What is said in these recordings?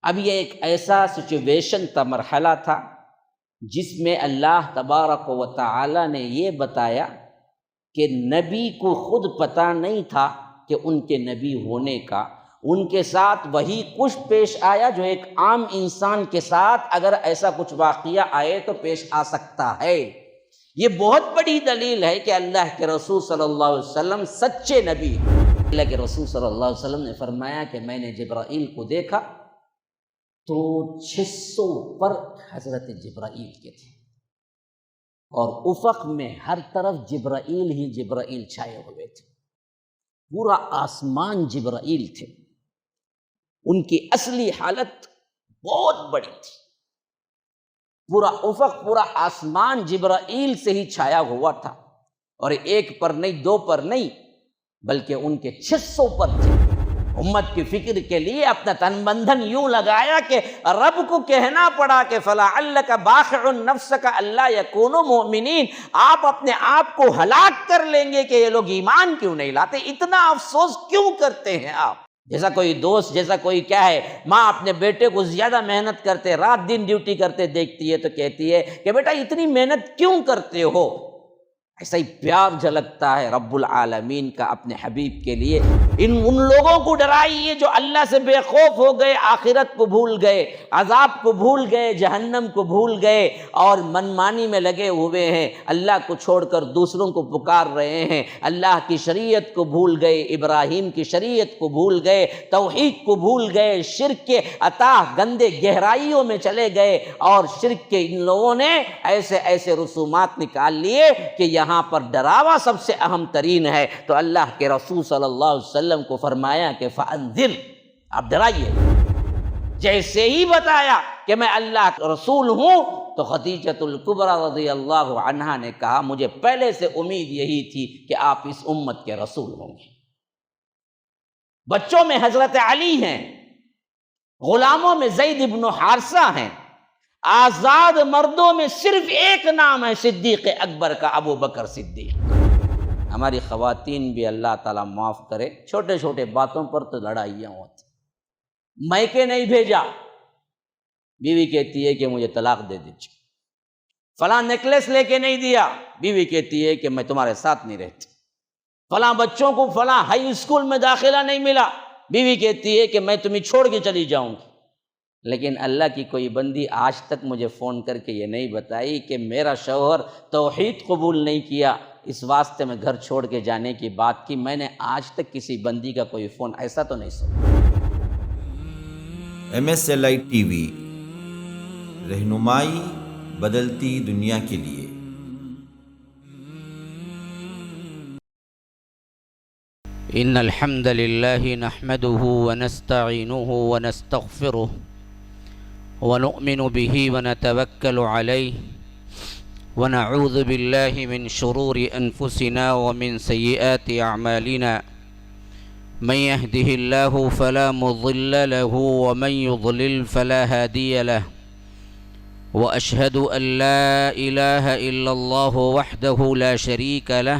اب یہ ایک ایسا سچویشن تھا، مرحلہ تھا، جس میں اللہ تبارک و تعالی نے یہ بتایا کہ نبی کو خود پتہ نہیں تھا کہ ان کے نبی ہونے کا، ان کے ساتھ وہی کچھ پیش آیا جو ایک عام انسان کے ساتھ اگر ایسا کچھ واقعہ آئے تو پیش آ سکتا ہے۔ یہ بہت بڑی دلیل ہے کہ اللہ کے رسول صلی اللہ علیہ وسلم سچے نبی ہیں۔ اللہ کے رسول صلی اللہ علیہ وسلم نے فرمایا کہ میں نے جبرائیل کو دیکھا تو 600 پر حضرت جبرائیل کے تھے، اور افق میں ہر طرف جبرائیل ہی جبرائیل چھائے ہوئے تھے، پورا آسمان جبرائیل تھے۔ ان کی اصلی حالت بہت بڑی تھی، پورا افق، پورا آسمان جبرائیل سے ہی چھایا ہوا تھا، اور ایک پر نہیں، دو پر نہیں، بلکہ ان کے 600 پر تھے۔ امت کی فکر کے لیے اپنا تن بندھن یوں لگایا کہ رب کو کہنا پڑا کہ فَلَعَلَّكَ بَاخِعٌ نَفْسَكَ أَلَّا يَكُونُوا مُؤْمِنِينَ، آپ اپنے آپ کو ہلاک کر لیں گے کہ یہ لوگ ایمان کیوں نہیں لاتے، اتنا افسوس کیوں کرتے ہیں آپ؟ جیسا کوئی دوست، جیسا کوئی کیا ہے، ماں اپنے بیٹے کو زیادہ محنت کرتے، رات دن ڈیوٹی کرتے دیکھتی ہے تو کہتی ہے کہ بیٹا اتنی محنت کیوں کرتے ہو؟ ایسا ہی پیار جھلکتا ہے رب العالمین کا اپنے حبیب کے لیے۔ ان لوگوں کو ڈرائیے جو اللہ سے بے خوف ہو گئے، آخرت کو بھول گئے، عذاب کو بھول گئے، جہنم کو بھول گئے، اور منمانی میں لگے ہوئے ہیں، اللہ کو چھوڑ کر دوسروں کو پکار رہے ہیں، اللہ کی شریعت کو بھول گئے، ابراہیم کی شریعت کو بھول گئے، توحید کو بھول گئے، شرک کے اتاہ گندے گہرائیوں میں چلے گئے، اور شرک کے ان لوگوں نے ایسے ایسے رسومات نکال لیے کہ یہاں پر ڈراوا سب سے اہم ترین ہے۔ تو اللہ کے رسول صلی اللہ علیہ وسلم کو فرمایا کہ فَأَنذِرْ، آپ ڈرائیے۔ جیسے ہی بتایا کہ میں اللہ کا رسول ہوں تو خدیجۃ الکبریٰ رضی اللہ عنہا نے کہا مجھے پہلے سے امید یہی تھی کہ آپ اس امت کے رسول ہوں گے۔ بچوں میں حضرت علی ہیں، غلاموں میں زید بن حارثہ ہیں، آزاد مردوں میں صرف ایک نام ہے صدیق اکبر کا، ابو بکر صدیق۔ ہماری خواتین بھی اللہ تعالیٰ معاف کرے، چھوٹے چھوٹے باتوں پر تو لڑائیاں ہوتی۔ میکے نہیں بھیجا، بیوی کہتی ہے کہ مجھے طلاق دے دیجیے۔ فلاں نیکلیس لے کے نہیں دیا، بیوی کہتی ہے کہ میں تمہارے ساتھ نہیں رہتی۔ فلاں بچوں کو فلاں ہائی اسکول میں داخلہ نہیں ملا، بیوی کہتی ہے کہ میں تمہیں چھوڑ کے چلی جاؤں گی۔ لیکن اللہ کی کوئی بندی آج تک مجھے فون کر کے یہ نہیں بتائی کہ میرا شوہر توحید قبول نہیں کیا، اس واسطے میں گھر چھوڑ کے جانے کی بات کی۔ میں نے آج تک کسی بندی کا کوئی فون ایسا تو نہیں سنا۔ MSLI TV، رہنمائی بدلتی دنیا کے لیے۔ ان الحمد للہ نحمده ونستعینه ونستغفره ونؤمن به ونتوکل علیہ ونعوذ باللہ من شرور انفسنا ومن سیئات اعمالنا، من يهده الله فلا مضل له ومن يضلل فلا هادي له، واشهد ان لا اله الا الله وحده لا شريك له،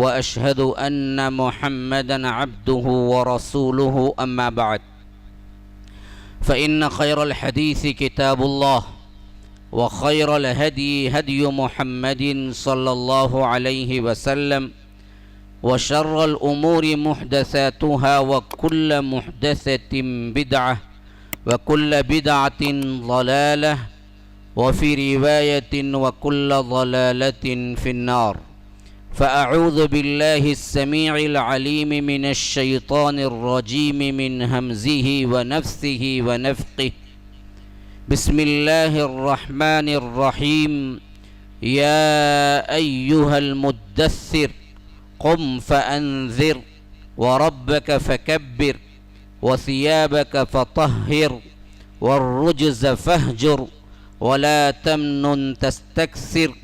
واشهد ان محمدا عبده ورسوله، اما بعد، فان خير الحديث كتاب الله، وخير الهدي هدي محمد صلى الله عليه وسلم، وشر الامور محدثاتها، وكل محدثة بدعة، وكل بدعة ضلالة، وفي رواية وكل ضلالة في النار۔ فأعوذ بالله السميع العليم من الشيطان الرجيم من همزه ونفثه ونفقه۔ بسم الله الرحمن الرحيم۔ يا أيها المدثر قم فأنذر، وربك فكبر، وثيابك فطهر، والرجز فاهجر، ولا تمنن تستكثر،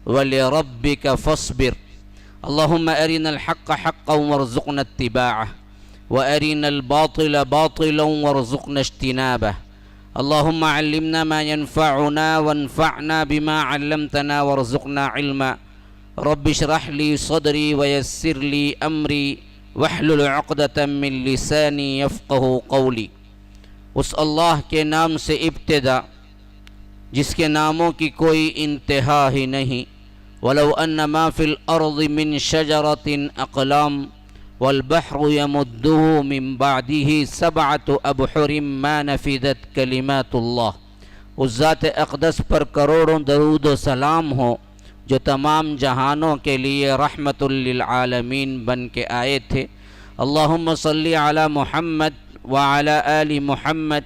ولربك فاصبر۔ اللهم أرنا الحق حقا وارزقنا اتباعه، وأرنا الباطل باطلا وارزقنا اجتنابه۔ اللهم علمنا ما ينفعنا وانفعنا بما علمتنا وارزقنا علما۔ رب اشرح لي صدري ويسر لي أمري واحلل عقدة من لساني يفقه قولي۔ اس اللہ کے نام سے ابتدا جس کے ناموں کی کوئی انتہا ہی نہیں۔ وَلَوْ أَنَّ مَا فِي الْأَرْضِ مِنْ شَجَرَةٍ أَقْلَامٌ وَالْبَحْرُ يَمُدُّهُ مِنْ بَعْدِهِ سَبْعَةُ أَبْحُرٍ مَا نَفِدَتْ كَلِمَاتُ اللَّهِ۔ اس ذات اقدس پر کروڑوں درود و سلام ہو جو تمام جہانوں کے لیے رحمت للعالمین بن کے آئے تھے۔ اللہم صلی علی محمد وعلی آل محمد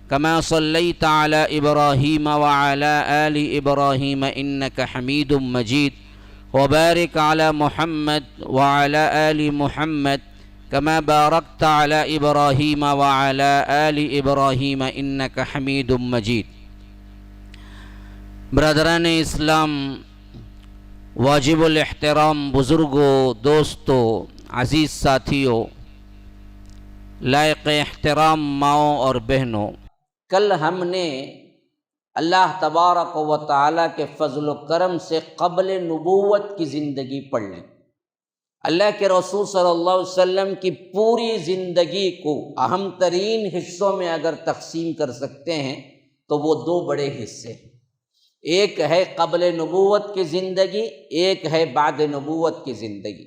کما صلیت علی ابراہیم وعلی آل ابراہیم انک حمید مجید، وبارک علی محمد وعلی آل محمد کما بارکت علی ابراہیم وعلی آل ابراہیم انک حمید مجید۔ برادران اسلام، واجب الاحترام بزرگوں، دوستوں، عزیز ساتھیوں، لائق احترام ماؤں اور بہنوں، کل ہم نے اللہ تبارک و تعالیٰ کے فضل و کرم سے قبل نبوت کی زندگی پڑھ لی۔ اللہ کے رسول صلی اللہ علیہ وسلم کی پوری زندگی کو اہم ترین حصوں میں اگر تقسیم کر سکتے ہیں تو وہ دو بڑے حصے، ایک ہے قبل نبوت کی زندگی، ایک ہے بعد نبوت کی زندگی۔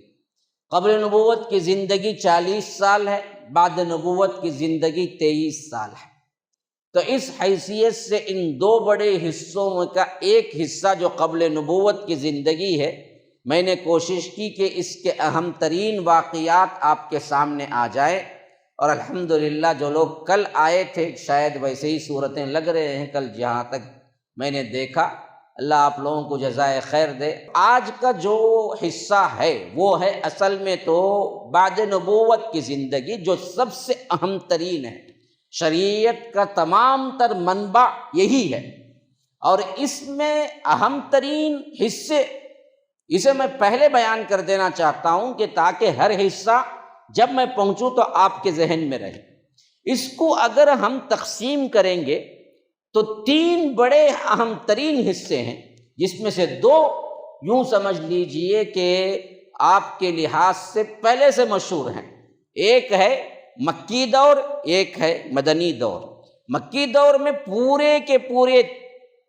قبل نبوت کی زندگی 40 سال ہے، بعد نبوت کی زندگی 23 سال ہے۔ تو اس حیثیت سے ان دو بڑے حصوں میں کا ایک حصہ جو قبل نبوت کی زندگی ہے، میں نے کوشش کی کہ اس کے اہم ترین واقعات آپ کے سامنے آ جائے، اور الحمدللہ جو لوگ کل آئے تھے شاید ویسے ہی صورتیں لگ رہے ہیں کل جہاں تک میں نے دیکھا، اللہ آپ لوگوں کو جزائے خیر دے۔ آج کا جو حصہ ہے وہ ہے اصل میں تو بعد نبوت کی زندگی، جو سب سے اہم ترین ہے، شریعت کا تمام تر منبع یہی ہے، اور اس میں اہم ترین حصے اسے میں پہلے بیان کر دینا چاہتا ہوں کہ تاکہ ہر حصہ جب میں پہنچوں تو آپ کے ذہن میں رہے۔ اس کو اگر ہم تقسیم کریں گے تو 3 بڑے اہم ترین حصے ہیں، جس میں سے 2 یوں سمجھ لیجئے کہ آپ کے لحاظ سے پہلے سے مشہور ہیں، ایک ہے مکی دور، ایک ہے مدنی دور۔ مکی دور میں پورے کے پورے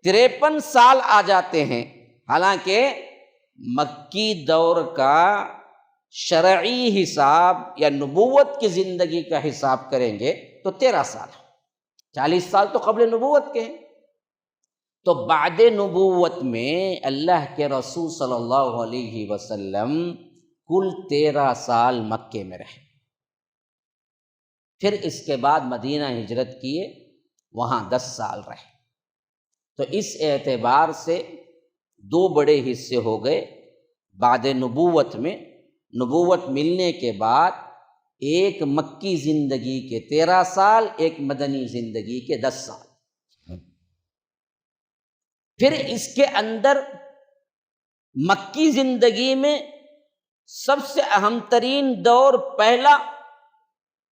53 سال آ جاتے ہیں، حالانکہ مکی دور کا شرعی حساب یا نبوت کی زندگی کا حساب کریں گے تو 13 سال ہے، 40 سال تو قبل نبوت کے ہیں۔ تو بعد نبوت میں اللہ کے رسول صلی اللہ علیہ وسلم کل 13 سال مکے میں رہے، پھر اس کے بعد مدینہ ہجرت کیے، وہاں 10 سال رہے۔ تو اس اعتبار سے 2 بڑے حصے ہو گئے بعد نبوت میں، نبوت ملنے کے بعد ایک مکی زندگی کے 13 سال، ایک مدنی زندگی کے 10 سال۔ پھر اس کے اندر مکی زندگی میں سب سے اہم ترین دور پہلا،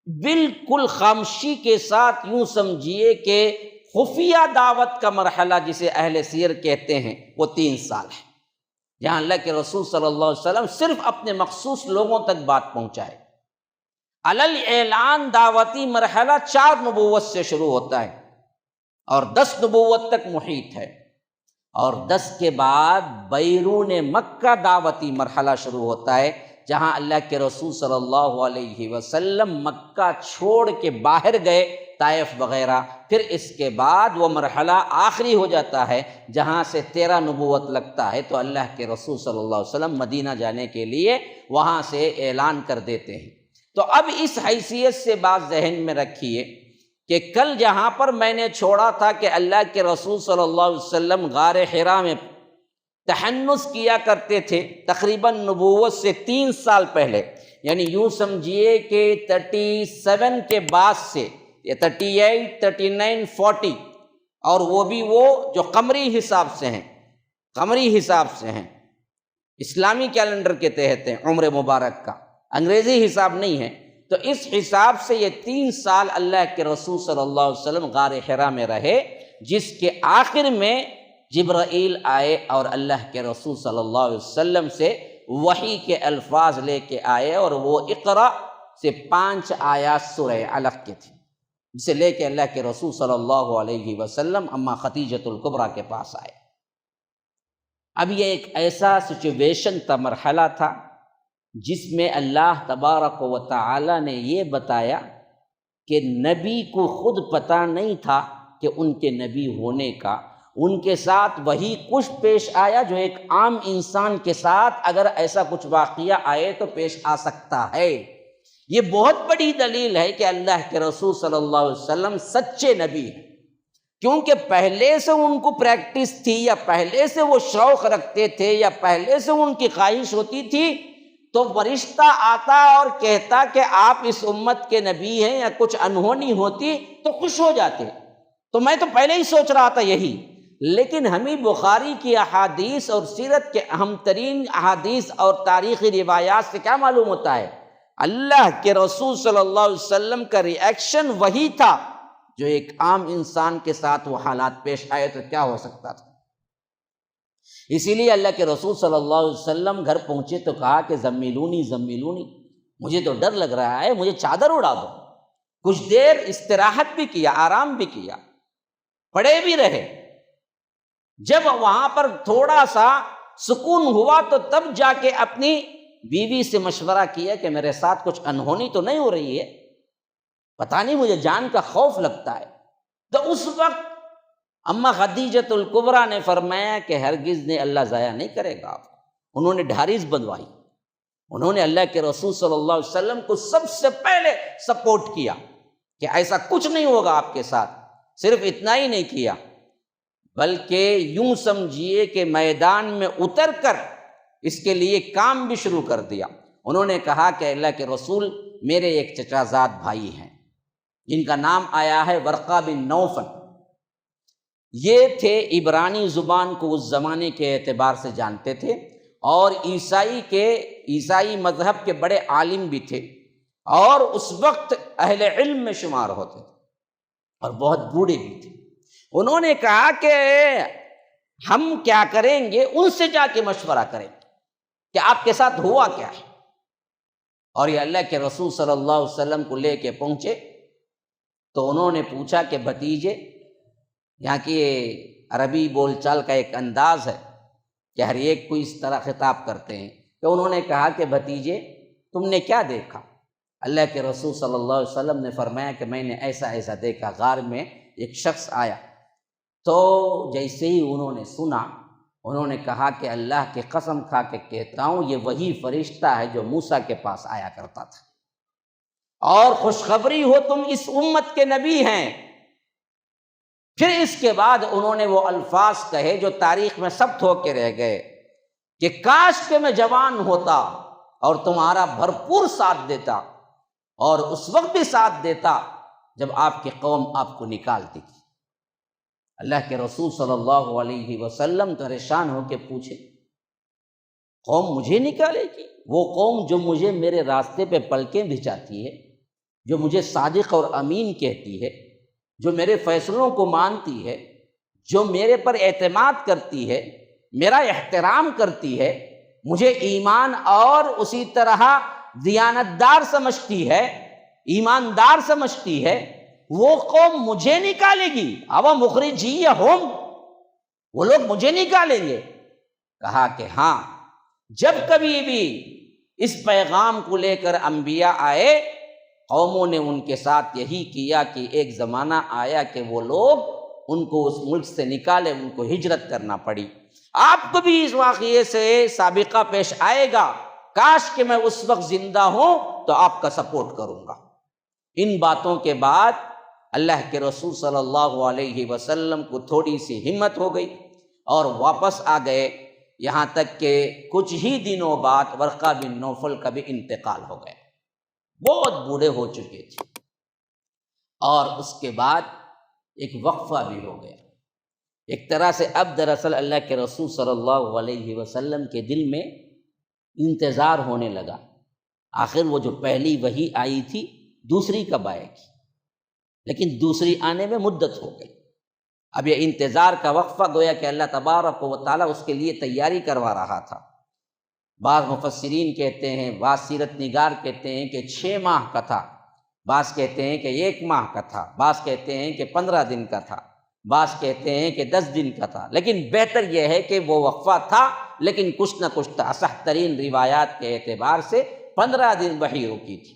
بالکل خاموشی کے ساتھ یوں سمجھیے کہ خفیہ دعوت کا مرحلہ جسے اہل سیر کہتے ہیں، وہ 3 سال ہے، جہاں اللہ کے رسول صلی اللہ علیہ وسلم صرف اپنے مخصوص لوگوں تک بات پہنچائے۔ علل اعلان دعوتی مرحلہ 4 نبوت سے شروع ہوتا ہے اور 10 نبوت تک محیط ہے، اور 10 کے بعد بیرون مکہ دعوتی مرحلہ شروع ہوتا ہے، جہاں اللہ کے رسول صلی اللہ علیہ وسلم مکہ چھوڑ کے باہر گئے، طائف وغیرہ۔ پھر اس کے بعد وہ مرحلہ آخری ہو جاتا ہے جہاں سے 13 نبوت لگتا ہے، تو اللہ کے رسول صلی اللہ علیہ وسلم مدینہ جانے کے لیے وہاں سے اعلان کر دیتے ہیں۔ تو اب اس حیثیت سے بات ذہن میں رکھیے کہ کل جہاں پر میں نے چھوڑا تھا کہ اللہ کے رسول صلی اللہ علیہ وسلم غار حرا میں تحنث کیا کرتے تھے، تقریباً نبوت سے 3 سال پہلے، یعنی یوں سمجھیے کہ 37 کے بعد سے، یہ 38، 39، 40، اور وہ بھی وہ جو قمری حساب سے ہیں، قمری حساب سے ہیں، اسلامی کیلنڈر کے تحت ہیں، عمر مبارک کا، انگریزی حساب نہیں ہے۔ تو اس حساب سے یہ 3 سال اللہ کے رسول صلی اللہ علیہ وسلم غار حرا میں رہے، جس کے آخر میں جبرائیل آئے اور اللہ کے رسول صلی اللہ علیہ وسلم سے وحی کے الفاظ لے کے آئے، اور وہ اقرا سے 5 آیات سورہ علق کے تھے، جسے لے کے اللہ کے رسول صلی اللہ علیہ وسلم اما خدیجۃ الکبریٰ کے پاس آئے۔ اب یہ ایک ایسا سچویشن تھا، مرحلہ تھا، جس میں اللہ تبارک و تعالی نے یہ بتایا کہ نبی کو خود پتہ نہیں تھا کہ ان کے نبی ہونے کا، ان کے ساتھ وہی کچھ پیش آیا جو ایک عام انسان کے ساتھ اگر ایسا کچھ واقعہ آئے تو پیش آ سکتا ہے۔ یہ بہت بڑی دلیل ہے کہ اللہ کے رسول صلی اللہ علیہ وسلم سچے نبی ہیں، کیونکہ پہلے سے ان کو پریکٹس تھی، یا پہلے سے وہ شوق رکھتے تھے، یا پہلے سے ان کی خواہش ہوتی تھی، تو فرشتہ آتا اور کہتا کہ آپ اس امت کے نبی ہیں، یا کچھ انہونی ہوتی تو خوش ہو جاتے۔ تو میں تو پہلے ہی سوچ رہا تھا یہی، لیکن ہمیں بخاری کی احادیث اور سیرت کے اہم ترین احادیث اور تاریخی روایات سے کیا معلوم ہوتا ہے؟ اللہ کے رسول صلی اللہ علیہ وسلم کا ری ایکشن وہی تھا جو ایک عام انسان کے ساتھ وہ حالات پیش آئے تو کیا ہو سکتا تھا۔ اسی لیے اللہ کے رسول صلی اللہ علیہ وسلم گھر پہنچے تو کہا کہ زمیلونی زمیلونی، مجھے تو ڈر لگ رہا ہے، مجھے چادر اڑا دو۔ کچھ دیر استراحت بھی کیا، آرام بھی کیا، پڑے بھی رہے۔ جب وہاں پر تھوڑا سا سکون ہوا تو تب جا کے اپنی بیوی سے مشورہ کیا کہ میرے ساتھ کچھ انہونی تو نہیں ہو رہی ہے، پتہ نہیں، مجھے جان کا خوف لگتا ہے۔ تو اس وقت اما خدیجۃ الکبریٰ نے فرمایا کہ ہرگز نے اللہ ضائع نہیں کرے گا آپ کو۔ انہوں نے ڈھاریس بندھوائی، انہوں نے اللہ کے رسول صلی اللہ علیہ وسلم کو سب سے پہلے سپورٹ کیا کہ ایسا کچھ نہیں ہوگا آپ کے ساتھ۔ صرف اتنا ہی نہیں کیا، بلکہ یوں سمجھیے کہ میدان میں اتر کر اس کے لیے کام بھی شروع کر دیا۔ انہوں نے کہا کہ اللہ کے رسول، میرے ایک چچا زاد بھائی ہیں جن کا نام آیا ہے ورقہ بن نوفل، یہ تھے عبرانی زبان کو اس زمانے کے اعتبار سے جانتے تھے، اور عیسائی مذہب کے بڑے عالم بھی تھے، اور اس وقت اہل علم میں شمار ہوتے تھے، اور بہت بوڑھے بھی تھے۔ انہوں نے کہا کہ ہم کیا کریں گے، ان سے جا کے مشورہ کریں کہ آپ کے ساتھ ہوا کیا ہے۔ اور یہ اللہ کے رسول صلی اللہ علیہ وسلم کو لے کے پہنچے تو انہوں نے پوچھا کہ بھتیجے، یہاں کی عربی بول چال کا ایک انداز ہے کہ ہر ایک کو اس طرح خطاب کرتے ہیں، تو انہوں نے کہا کہ بھتیجے تم نے کیا دیکھا؟ اللہ کے رسول صلی اللہ علیہ وسلم نے فرمایا کہ میں نے ایسا ایسا دیکھا، غار میں ایک شخص آیا۔ تو جیسے ہی انہوں نے سنا، انہوں نے کہا کہ اللہ کی قسم کھا کے کہتا ہوں، یہ وہی فرشتہ ہے جو موسیٰ کے پاس آیا کرتا تھا، اور خوشخبری ہو تم اس امت کے نبی ہیں۔ پھر اس کے بعد انہوں نے وہ الفاظ کہے جو تاریخ میں ثبت ہو کے رہ گئے کہ کاش کہ میں جوان ہوتا اور تمہارا بھرپور ساتھ دیتا، اور اس وقت بھی ساتھ دیتا جب آپ کی قوم آپ کو نکالتی تھی۔ اللہ کے رسول صلی اللہ علیہ وسلم پریشان ہو کے پوچھے، قوم مجھے نکالے گی؟ وہ قوم جو مجھے میرے راستے پہ پلکیں بچھاتی ہے، جو مجھے صادق اور امین کہتی ہے، جو میرے فیصلوں کو مانتی ہے، جو میرے پر اعتماد کرتی ہے، میرا احترام کرتی ہے، مجھے ایمان اور اسی طرح دیانتدار سمجھتی ہے، ایماندار سمجھتی ہے، وہ قوم مجھے نکالے گی؟ اوا مخرجیہم، وہ لوگ مجھے نکالیں گے؟ کہا کہ ہاں، جب کبھی بھی اس پیغام کو لے کر انبیاء آئے، قوموں نے ان کے ساتھ یہی کیا کہ ایک زمانہ آیا کہ وہ لوگ ان کو اس ملک سے نکالے، ان کو ہجرت کرنا پڑی۔ آپ کو بھی اس واقعے سے سابقہ پیش آئے گا، کاش کہ میں اس وقت زندہ ہوں تو آپ کا سپورٹ کروں گا۔ ان باتوں کے بعد اللہ کے رسول صلی اللہ علیہ وسلم کو تھوڑی سی ہمت ہو گئی اور واپس آ گئے، یہاں تک کہ کچھ ہی دنوں بعد ورقہ بن نوفل کا بھی انتقال ہو گیا، بہت بوڑھے ہو چکے تھے، اور اس کے بعد ایک وقفہ بھی ہو گیا۔ ایک طرح سے اب دراصل اللہ کے رسول صلی اللہ علیہ وسلم کے دل میں انتظار ہونے لگا، آخر وہ جو پہلی وحی آئی تھی دوسری کب آئے گی، لیکن دوسری آنے میں مدت ہو گئی۔ اب یہ انتظار کا وقفہ گویا کہ اللہ تبارک و تعالیٰ اس کے لیے تیاری کروا رہا تھا۔ بعض مفسرین کہتے ہیں، بعض سیرت نگار کہتے ہیں کہ 6 ماہ کا تھا، بعض کہتے ہیں کہ 1 ماہ کا تھا، بعض کہتے ہیں کہ 15 دن کا تھا، بعض کہتے ہیں کہ 10 دن کا تھا، لیکن بہتر یہ ہے کہ وہ وقفہ تھا، لیکن کچھ نہ کچھ تھا۔ اصح ترین روایات کے اعتبار سے 15 دن وحی رکی تھی،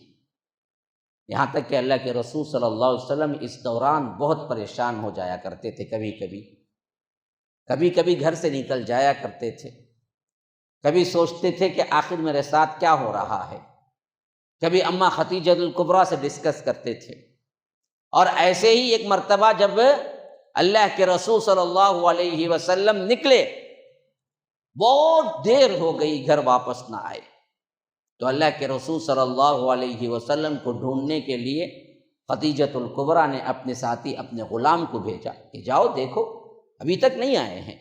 یہاں تک کہ اللہ کے رسول صلی اللہ علیہ وسلم اس دوران بہت پریشان ہو جایا کرتے تھے، کبھی کبھی گھر سے نکل جایا کرتے تھے، کبھی سوچتے تھے کہ آخر میرے ساتھ کیا ہو رہا ہے، کبھی اماں خدیجہ الکبریٰ سے ڈسکس کرتے تھے۔ اور ایسے ہی ایک مرتبہ جب اللہ کے رسول صلی اللہ علیہ وسلم نکلے، بہت دیر ہو گئی، گھر واپس نہ آئے، تو اللہ کے رسول صلی اللہ علیہ وسلم کو ڈھونڈنے کے لیے خدیجہ الکبریٰ نے اپنے ساتھی، اپنے غلام کو بھیجا کہ جاؤ دیکھو ابھی تک نہیں آئے ہیں۔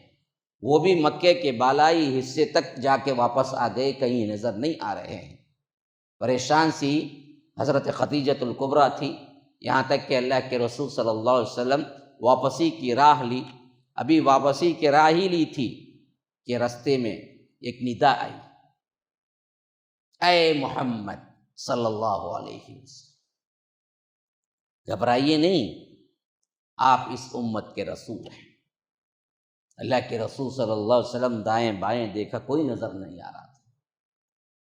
وہ بھی مکے کے بالائی حصے تک جا کے واپس آ گئے، کہیں نظر نہیں آ رہے ہیں۔ پریشان سی حضرت خدیجہ الکبریٰ تھی، یہاں تک کہ اللہ کے رسول صلی اللہ علیہ وسلم واپسی کی راہ لی۔ ابھی واپسی کی راہ ہی لی تھی کہ رستے میں ایک ندا آئی، اے محمد صلی اللہ علیہ وسلم، گھبرائیے نہیں، آپ اس امت کے رسول ہیں۔ اللہ کے رسول صلی اللہ علیہ وسلم دائیں بائیں دیکھا، کوئی نظر نہیں آ رہا تھا،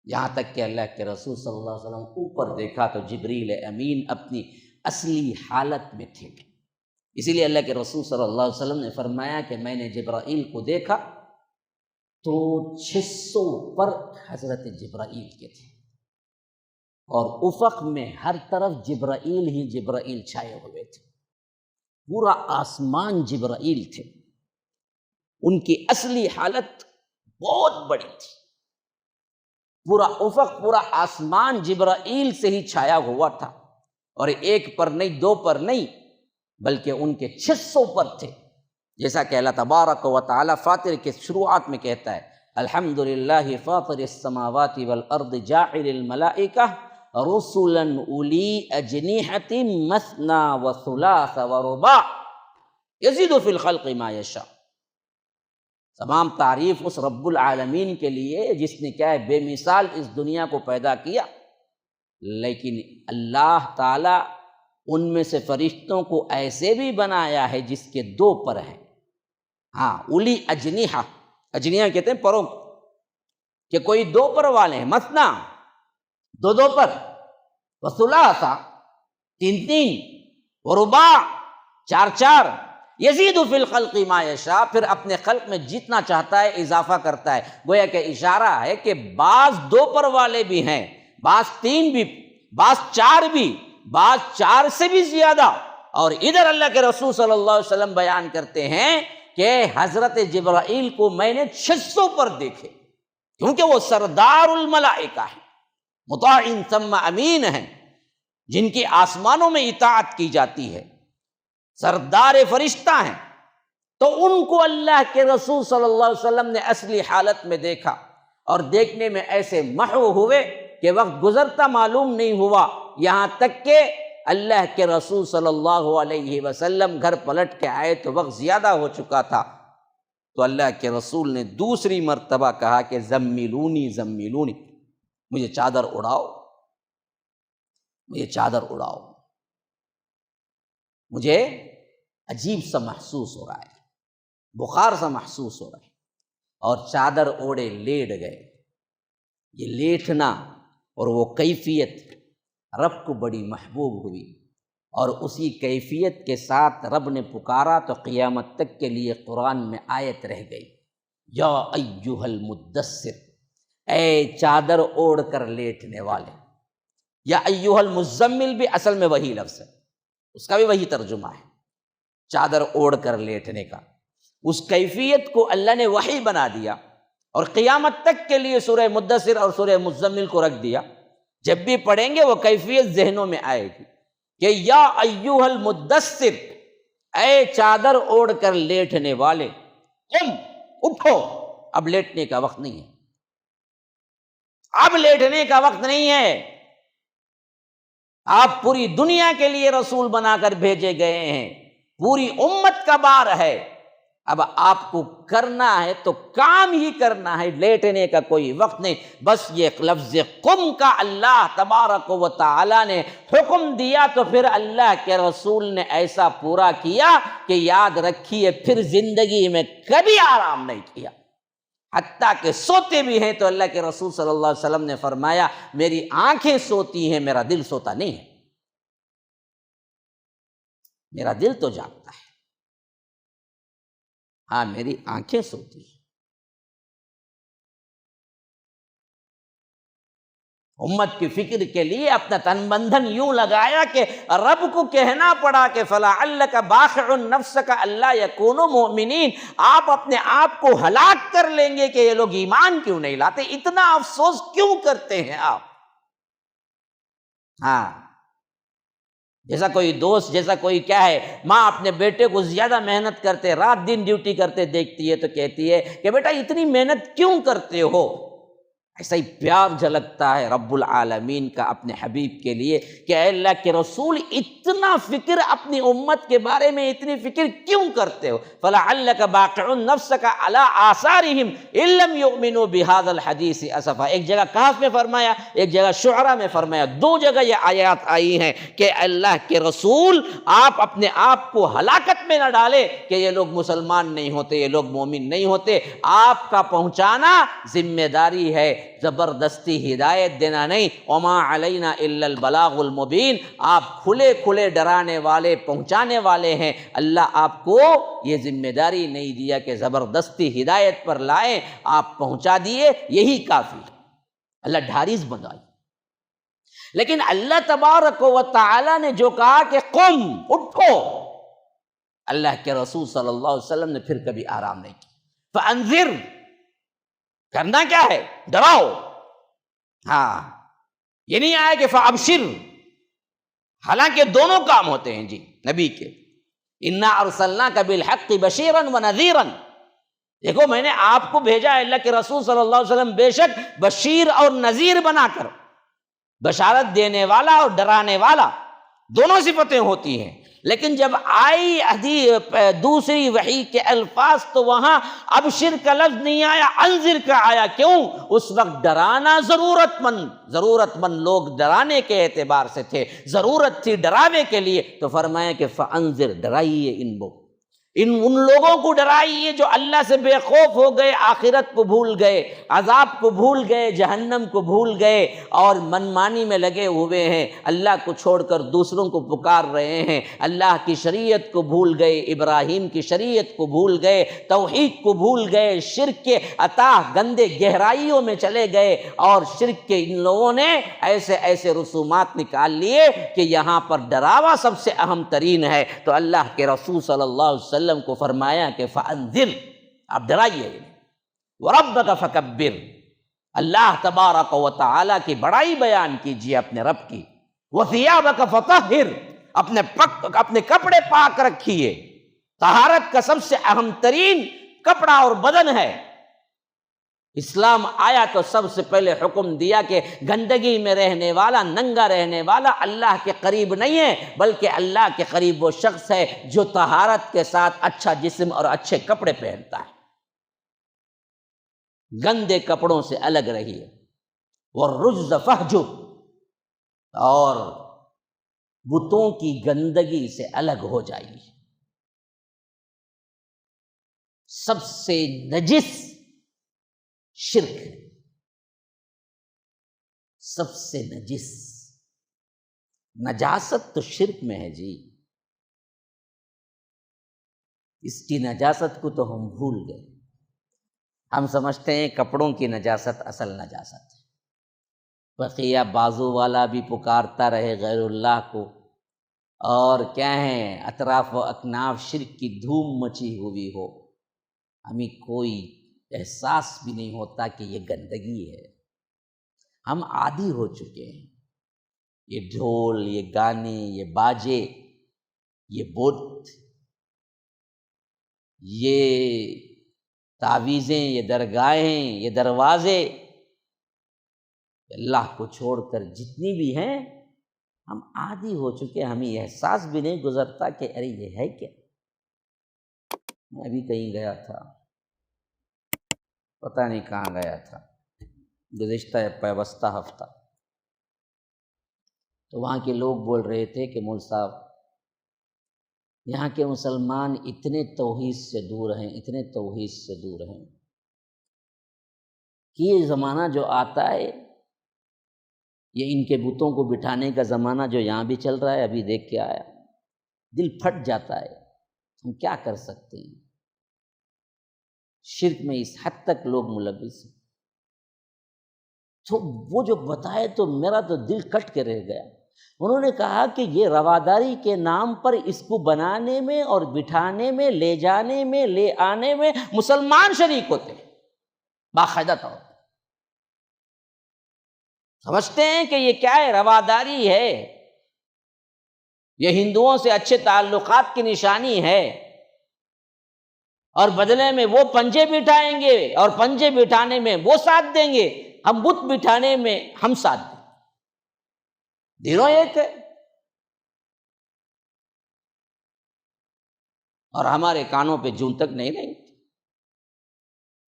یہاں تک کہ اللہ کے رسول صلی اللہ علیہ وسلم اوپر دیکھا تو جبریل امین اپنی اصلی حالت میں تھے۔ اسی لیے اللہ کے رسول صلی اللہ علیہ وسلم نے فرمایا کہ میں نے جبرائیل کو دیکھا تو 600 پر حضرت جبرائیل کے تھے، اور افق میں ہر طرف جبرائیل ہی جبرائیل چھائے ہوئے تھے، پورا آسمان جبرائیل تھے۔ ان کی اصلی حالت بہت بڑی تھی، پورا افق، پورا آسمان جبرائیل سے ہی چھایا ہوا تھا، اور 1 پر نہیں، 2 پر نہیں، بلکہ ان کے 600 پر تھے۔ جیسا کہ اللہ تبارک و تعالی فاطر کے شروعات میں کہتا ہے، الحمدللہ فاطر السماوات والارض جاعل الملائکہ رسلا اولی اجنحۃ مثنی وثلاث ورباع یزید فی الخلق ما یشاء۔ تمام تعریف اس رب العالمین کے لیے جس نے کیا ہے بے مثال اس دنیا کو پیدا کیا، لیکن اللہ تعالیٰ ان میں سے فرشتوں کو ایسے بھی بنایا ہے جس کے 2 پر ہیں۔ ہاں، اولی اجنحہ، اجنحہ کہتے ہیں پروں، کہ کوئی 2 پر والے ہیں، مثنا 2 پر، وثلاثا 3 ورباع 4 یزید فی الخلق ما یشاء، پھر اپنے خلق میں جتنا چاہتا ہے اضافہ کرتا ہے۔ گویا کہ اشارہ ہے کہ بعض 2 پر والے بھی ہیں، بعض 3 بھی، بعض 4 بھی، بعض 4 سے بھی زیادہ۔ اور ادھر اللہ کے رسول صلی اللہ علیہ وسلم بیان کرتے ہیں کہ حضرت جبرائیل کو میں نے 600 پر دیکھے، کیونکہ وہ سردار الملائکہ ہیں، مطاع ثم امین ہیں، جن کی آسمانوں میں اطاعت کی جاتی ہے، سردار فرشتہ ہیں۔ تو ان کو اللہ کے رسول صلی اللہ علیہ وسلم نے اصلی حالت میں دیکھا، اور دیکھنے میں ایسے محو ہوئے کہ وقت گزرتا معلوم نہیں ہوا، یہاں تک کہ اللہ کے رسول صلی اللہ علیہ وسلم گھر پلٹ کے آئے تو وقت زیادہ ہو چکا تھا۔ تو اللہ کے رسول نے دوسری مرتبہ کہا کہ زمیلونی زمیلونی، مجھے چادر اڑاؤ، مجھے چادر اڑاؤ، مجھے عجیب سا محسوس ہو رہا ہے، بخار سا محسوس ہو رہا ہے۔ اور چادر اوڑے لیٹ گئے۔ یہ لیٹنا اور وہ کیفیت رب کو بڑی محبوب ہوئی، اور اسی کیفیت کے ساتھ رب نے پکارا تو قیامت تک کے لیے قرآن میں آیت رہ گئی، یا ایھا المدثر، اے چادر اوڑھ کر لیٹنے والے۔ یا ایھا المزمل بھی اصل میں وہی لفظ ہے، اس کا بھی وہی ترجمہ ہے، چادر اوڑھ کر لیٹنے کا۔ اس کیفیت کو اللہ نے وحی بنا دیا، اور قیامت تک کے لیے سورہ مدثر اور سورہ مزمل کو رکھ دیا۔ جب بھی پڑھیں گے وہ کیفیت ذہنوں میں آئے گی کہ یا ایھا المدثر، اے چادر اوڑھ کر لیٹنے والے، قم، اٹھو، اب لیٹنے کا وقت نہیں ہے، اب لیٹنے کا وقت نہیں ہے۔ آپ پوری دنیا کے لیے رسول بنا کر بھیجے گئے ہیں، پوری امت کا بار ہے، اب آپ کو کرنا ہے تو کام ہی کرنا ہے، لیٹنے کا کوئی وقت نہیں۔ بس یہ لفظ قم کا اللہ تبارک و تعالی نے حکم دیا تو پھر اللہ کے رسول نے ایسا پورا کیا کہ یاد رکھیے پھر زندگی میں کبھی آرام نہیں کیا، حتیٰ کہ سوتے بھی ہیں تو اللہ کے رسول صلی اللہ علیہ وسلم نے فرمایا میری آنکھیں سوتی ہیں، میرا دل سوتا نہیں ہے، میرا دل تو جاگتا ہے، ہاں میری آنکھیں سوتی ہیں۔ امت کی فکر کے لیے اپنا تن بندھن یوں لگایا کہ رب کو کہنا پڑا کہ فَلَعَلَّكَ بَاخِعٌ نَفْسَكَ أَلَّا يَكُونُوا مُؤْمِنِينَ، آپ اپنے آپ کو ہلاک کر لیں گے کہ یہ لوگ ایمان کیوں نہیں لاتے، اتنا افسوس کیوں کرتے ہیں آپ؟ ہاں جیسا کوئی دوست، جیسا کوئی کیا ہے، ماں اپنے بیٹے کو زیادہ محنت کرتے، رات دن ڈیوٹی کرتے دیکھتی ہے تو کہتی ہے کہ بیٹا اتنی محنت کیوں کرتے ہو؟ ایسا ہی پیار جھلکتا ہے رب العالمین کا اپنے حبیب کے لیے کہ اے اللہ کے رسول اتنا فکر اپنی امت کے بارے میں اتنی فکر کیوں کرتے ہو؟ فَلَعَلَّكَ بَاقِعٌ نَفْسَكَ عَلَىٰ آثَارِهِمْ إِن لَّمْ يُؤْمِنُوا بِهَٰذَا الْحَدِيثِ أَسَفًا۔ ایک جگہ کہف میں فرمایا، ایک جگہ شعراء میں فرمایا، دو جگہ یہ آیات آئی ہیں کہ اللہ کے رسول آپ اپنے آپ کو ہلاکت میں نہ ڈالے کہ یہ لوگ مسلمان نہیں ہوتے، یہ لوگ مومن نہیں ہوتے، آپ کا پہنچانا ذمہ داری ہے، زبردستی ہدایت دینا نہیں۔ وما علینا الا البلاغ المبین، آپ کھلے کھلے ڈرانے والے پہنچانے والے ہیں، اللہ آپ کو یہ ذمہ داری نہیں دیا کہ زبردستی ہدایت پر لائیں، آپ پہنچا دیے یہی کافی، اللہ ڈھاریز بنائی۔ لیکن اللہ تبارک و تعالی نے جو کہا کہ قم، اٹھو، اللہ کے رسول صلی اللہ علیہ وسلم نے پھر کبھی آرام نہیں کیا۔ فانذر، کرنا کیا ہے؟ ڈراؤ۔ ہاں یہ نہیں آیا کہ فابشر، حالانکہ دونوں کام ہوتے ہیں جی نبی کے۔ انا ارسلناک بالحق بشیرا ونذیرا، دیکھو میں نے آپ کو بھیجا ہے اللہ کے رسول صلی اللہ علیہ وسلم بے شک بشیر اور نذیر بنا کر، بشارت دینے والا اور ڈرانے والا، دونوں صفتیں ہوتی ہیں۔ لیکن جب آئی دوسری وحی کے الفاظ تو وہاں ابشر کا لفظ نہیں آیا، انذر کا آیا۔ کیوں؟ اس وقت ڈرانا ضرورت مند لوگ ڈرانے کے اعتبار سے تھے، ضرورت تھی ڈراوے کے لیے، تو فرمایا کہ فانذر، ڈرائیے ان لوگوں کو ڈرائیے جو اللہ سے بے خوف ہو گئے، آخرت کو بھول گئے، عذاب کو بھول گئے، جہنم کو بھول گئے اور منمانی میں لگے ہوئے ہیں، اللہ کو چھوڑ کر دوسروں کو پکار رہے ہیں، اللہ کی شریعت کو بھول گئے، ابراہیم کی شریعت کو بھول گئے، توحید کو بھول گئے، شرک کے اتاہ گندے گہرائیوں میں چلے گئے، اور شرک کے ان لوگوں نے ایسے ایسے رسومات نکال لیے کہ یہاں پر ڈراوا سب سے اہم ترین ہے۔ تو اللہ کے رسول صلی اللہ علیہ وسلم کو فرمایا کہ فانذر، آپ ڈرائیے۔ وربک فکبر، اللہ تبارک و تعالی کی بڑائی بیان کیجیے اپنے رب کی۔ وثیابک فطہر، اپنے کپڑے پاک رکھیے، طہارت کا سب سے اہم ترین کپڑا اور بدن ہے۔ اسلام آیا تو سب سے پہلے حکم دیا کہ گندگی میں رہنے والا، ننگا رہنے والا اللہ کے قریب نہیں ہے، بلکہ اللہ کے قریب وہ شخص ہے جو طہارت کے ساتھ اچھا جسم اور اچھے کپڑے پہنتا ہے۔ گندے کپڑوں سے الگ رہیے۔ والرجز فہجر، اور بتوں کی گندگی سے الگ ہو جائیے۔ سب سے نجس شرک ہے، سب سے نجاست تو شرک میں ہے جی، اس کی نجاست کو تو ہم بھول گئے۔ ہم سمجھتے ہیں کپڑوں کی نجاست اصل نجاست ہے، بقیہ بازو والا بھی پکارتا رہے غیر اللہ کو، اور کیا ہیں اطراف و اکناف شرک کی دھوم مچی ہوئی ہو، ہمیں کوئی احساس بھی نہیں ہوتا کہ یہ گندگی ہے۔ ہم عادی ہو چکے ہیں، یہ ڈھول، یہ گانے، یہ باجے، یہ بت، یہ تعویذیں، یہ درگاہیں، یہ دروازے، اللہ کو چھوڑ کر جتنی بھی ہیں ہم عادی ہو چکے، ہمیں احساس بھی نہیں گزرتا کہ ارے یہ ہے کیا۔ میں ابھی کہیں گیا تھا، پتہ نہیں کہاں گیا تھا، گزشتہ پیوستہ ہفتہ، تو وہاں کے لوگ بول رہے تھے کہ مول صاحب یہاں کے مسلمان اتنے توحید سے دور ہیں، اتنے توحید سے دور ہیں کہ یہ زمانہ جو آتا ہے، یہ ان کے بتوں کو بٹھانے کا زمانہ جو یہاں بھی چل رہا ہے، ابھی دیکھ کے آیا، دل پھٹ جاتا ہے، ہم کیا کر سکتے ہیں؟ شرک میں اس حد تک لوگ ملوث ہیں۔ تو وہ جو بتائے تو میرا تو دل کٹ کے رہ گیا۔ انہوں نے کہا کہ یہ رواداری کے نام پر اس کو بنانے میں اور بٹھانے میں، لے جانے میں، لے آنے میں مسلمان شریک ہوتے ہیں باقاعدہ طور پر۔ سمجھتے ہیں کہ یہ کیا ہے؟ رواداری ہے، یہ ہندوؤں سے اچھے تعلقات کی نشانی ہے، اور بدلے میں وہ پنجے بٹھائیں گے اور پنجے بٹھانے میں وہ ساتھ دیں گے، ہم بت بٹھانے میں ہم ساتھ دیں، دونوں ایک ہے۔ اور ہمارے کانوں پہ جون تک نہیں رہی،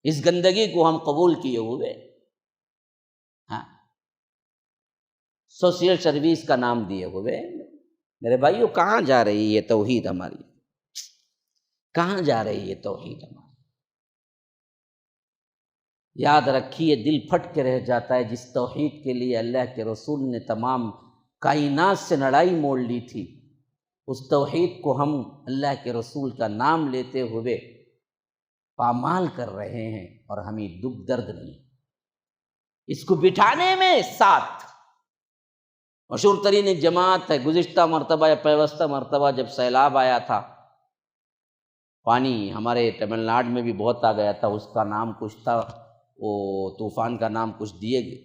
اس گندگی کو ہم قبول کیے ہوئے، ہاں، سوشل سروس کا نام دیے ہوئے۔ میرے بھائیو، کہاں جا رہی ہے یہ توحید ہماری؟ کہاں جا رہی ہے یہ توحید ہماری؟ یاد رکھیے، دل پھٹ کے رہ جاتا ہے جس توحید کے لیے اللہ کے رسول نے تمام کائنات سے لڑائی موڑ لی تھی، اس توحید کو ہم اللہ کے رسول کا نام لیتے ہوئے پامال کر رہے ہیں، اور ہمیں دکھ درد نہیں۔ اس کو بٹھانے میں ساتھ مشہور ترین ایک جماعت ہے، گزشتہ مرتبہ یا پیوستہ مرتبہ جب سیلاب آیا تھا، پانی ہمارے تمل ناڈو میں بھی بہت آ گیا تھا، اس کا نام کچھ تھا، وہ طوفان کا نام کچھ دیے گئے،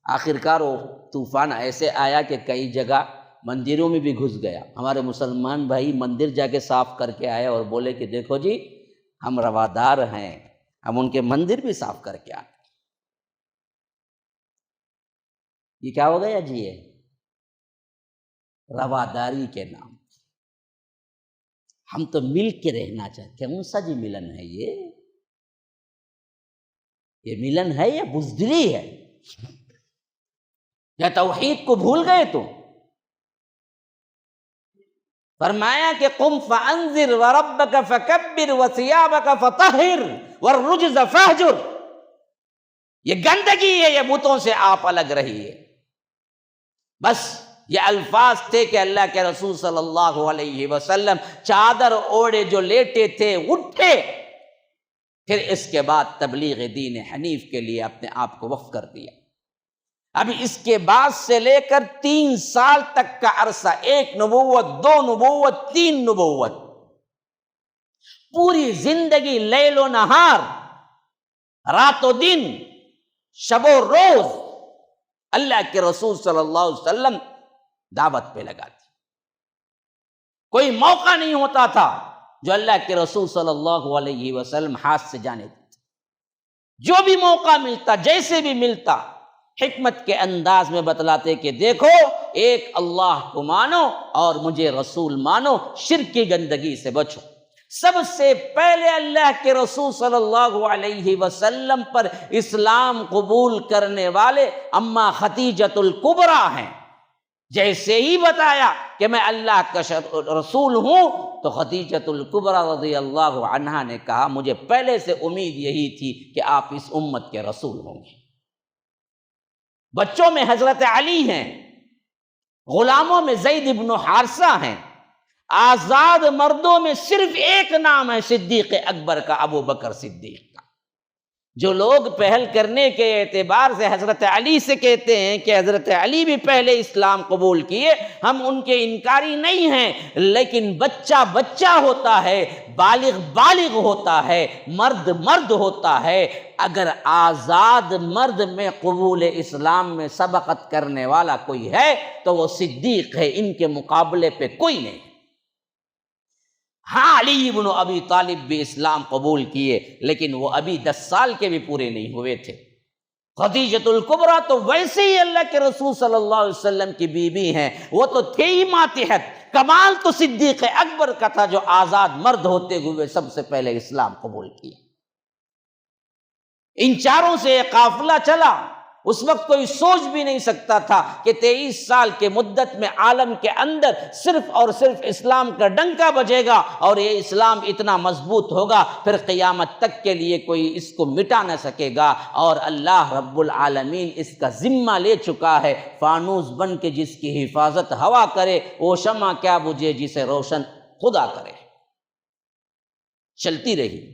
آخرکار وہ طوفان ایسے آیا کہ کئی جگہ مندروں میں بھی گھس گیا۔ ہمارے مسلمان بھائی مندر جا کے صاف کر کے آئے اور بولے کہ دیکھو جی، ہم روادار ہیں، ہم ان کے مندر بھی صاف کر کے آئے۔ یہ کیا ہو گیا جی؟ یہ رواداری کے نام، ہم تو مل کے رہنا چاہتے ہیں۔ کون سا جی ملن ہے یہ ملن ہے یا بزدلی ہے؟ یا توحید کو بھول گئے تم؟ فرمایا کہ قم فانذر وربک فکبر وثیابک فطہر والرجز فہجر۔ یہ گندگی ہے، یہ بتوں سے آپ الگ رہیے۔ بس یہ الفاظ تھے کہ اللہ کے رسول صلی اللہ علیہ وسلم چادر اوڑے جو لیٹے تھے، اٹھے، پھر اس کے بعد تبلیغ دین حنیف کے لیے اپنے آپ کو وقف کر دیا۔ ابھی اس کے بعد سے لے کر 3 سال تک کا عرصہ، 1 نبوت، 2 نبوت، 3 نبوت، پوری زندگی لیل و نہار، رات و دن، شب و روز اللہ کے رسول صلی اللہ علیہ وسلم دعوت پہ لگا دی۔ کوئی موقع نہیں ہوتا تھا جو اللہ کے رسول صلی اللہ علیہ وسلم ہاتھ سے جانے دیتے۔ جو بھی موقع ملتا، جیسے بھی ملتا، حکمت کے انداز میں بتلاتے کہ دیکھو، ایک اللہ کو مانو اور مجھے رسول مانو، شرک کی گندگی سے بچو۔ سب سے پہلے اللہ کے رسول صلی اللہ علیہ وسلم پر اسلام قبول کرنے والے اماں خدیجۃ الکبریٰ ہیں۔ جیسے ہی بتایا کہ میں اللہ کا رسول ہوں، تو خدیجۃ الکبریٰ رضی اللہ عنہا نے کہا مجھے پہلے سے امید یہی تھی کہ آپ اس امت کے رسول ہوں گے۔ بچوں میں حضرت علی ہیں، غلاموں میں زید بن حارثہ ہیں، آزاد مردوں میں صرف ایک نام ہے صدیق اکبر کا، ابو بکر صدیق کا۔ جو لوگ پہل کرنے کے اعتبار سے حضرت علی سے کہتے ہیں کہ حضرت علی بھی پہلے اسلام قبول کیے، ہم ان کے انکاری نہیں ہیں، لیکن بچہ بچہ ہوتا ہے، بالغ بالغ ہوتا ہے، مرد مرد ہوتا ہے۔ اگر آزاد مرد میں قبول اسلام میں سبقت کرنے والا کوئی ہے تو وہ صدیق ہے، ان کے مقابلے پہ کوئی نہیں۔ ہاں، علی بن ابی طالب بھی اسلام قبول کیے، لیکن وہ ابھی 10 سال کے بھی پورے نہیں ہوئے تھے۔ خدیجۃ الکبریٰ تو ویسے ہی اللہ کے رسول صلی اللہ علیہ وسلم کی بیوی ہیں، وہ تو تھے ہی ماتحت، کمال تو صدیق اکبر کا تھا جو آزاد مرد ہوتے ہوئے سب سے پہلے اسلام قبول کیا۔ ان چاروں سے ایک قافلہ چلا، اس وقت کوئی سوچ بھی نہیں سکتا تھا کہ 23 سال کے مدت میں عالم کے اندر صرف اور صرف اسلام کا ڈنکا بجے گا اور یہ اسلام اتنا مضبوط ہوگا پھر قیامت تک کے لیے کوئی اس کو مٹا نہ سکے گا، اور اللہ رب العالمین اس کا ذمہ لے چکا ہے۔ فانوس بن کے جس کی حفاظت ہوا کرے وہ شمع کیا بجھے جسے روشن خدا کرے۔ چلتی رہی۔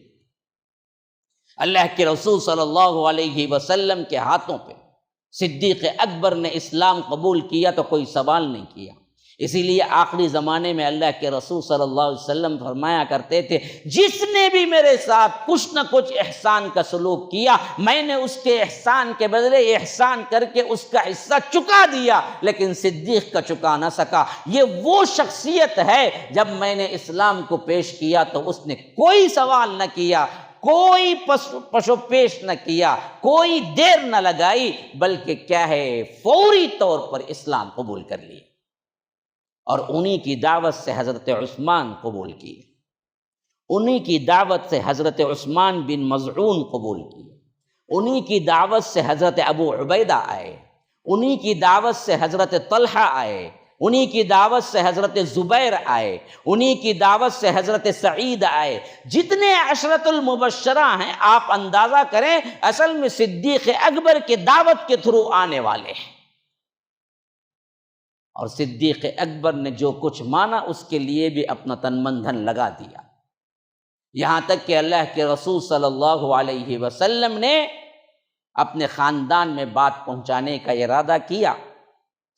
اللہ کے رسول صلی اللہ علیہ وسلم کے ہاتھوں پہ صدیق اکبر نے اسلام قبول کیا تو کوئی سوال نہیں کیا۔ اسی لیے آخری زمانے میں اللہ کے رسول صلی اللہ علیہ وسلم فرمایا کرتے تھے، جس نے بھی میرے ساتھ کچھ نہ کچھ احسان کا سلوک کیا میں نے اس کے احسان کے بدلے احسان کر کے اس کا حصہ چکا دیا، لیکن صدیق کا چکا نہ سکا۔ یہ وہ شخصیت ہے جب میں نے اسلام کو پیش کیا تو اس نے کوئی سوال نہ کیا، کوئی پشو پیش نہ کیا، کوئی دیر نہ لگائی، بلکہ کیا ہے فوری طور پر اسلام قبول کر لی، اور انہی کی دعوت سے حضرت عثمان قبول کی، انہی کی دعوت سے حضرت عثمان بن مظعون قبول کی، انہی کی دعوت سے حضرت ابو عبیدہ آئے، انہی کی دعوت سے حضرت طلحہ آئے، انہی کی دعوت سے حضرت زبیر آئے، انہی کی دعوت سے حضرت سعید آئے۔ جتنے عشرۃ المبشرہ ہیں آپ اندازہ کریں، اصل میں صدیق اکبر کے دعوت کے تھرو آنے والے ہیں، اور صدیق اکبر نے جو کچھ مانا اس کے لیے بھی اپنا تن من دھن لگا دیا، یہاں تک کہ اللہ کے رسول صلی اللہ علیہ وسلم نے اپنے خاندان میں بات پہنچانے کا ارادہ کیا۔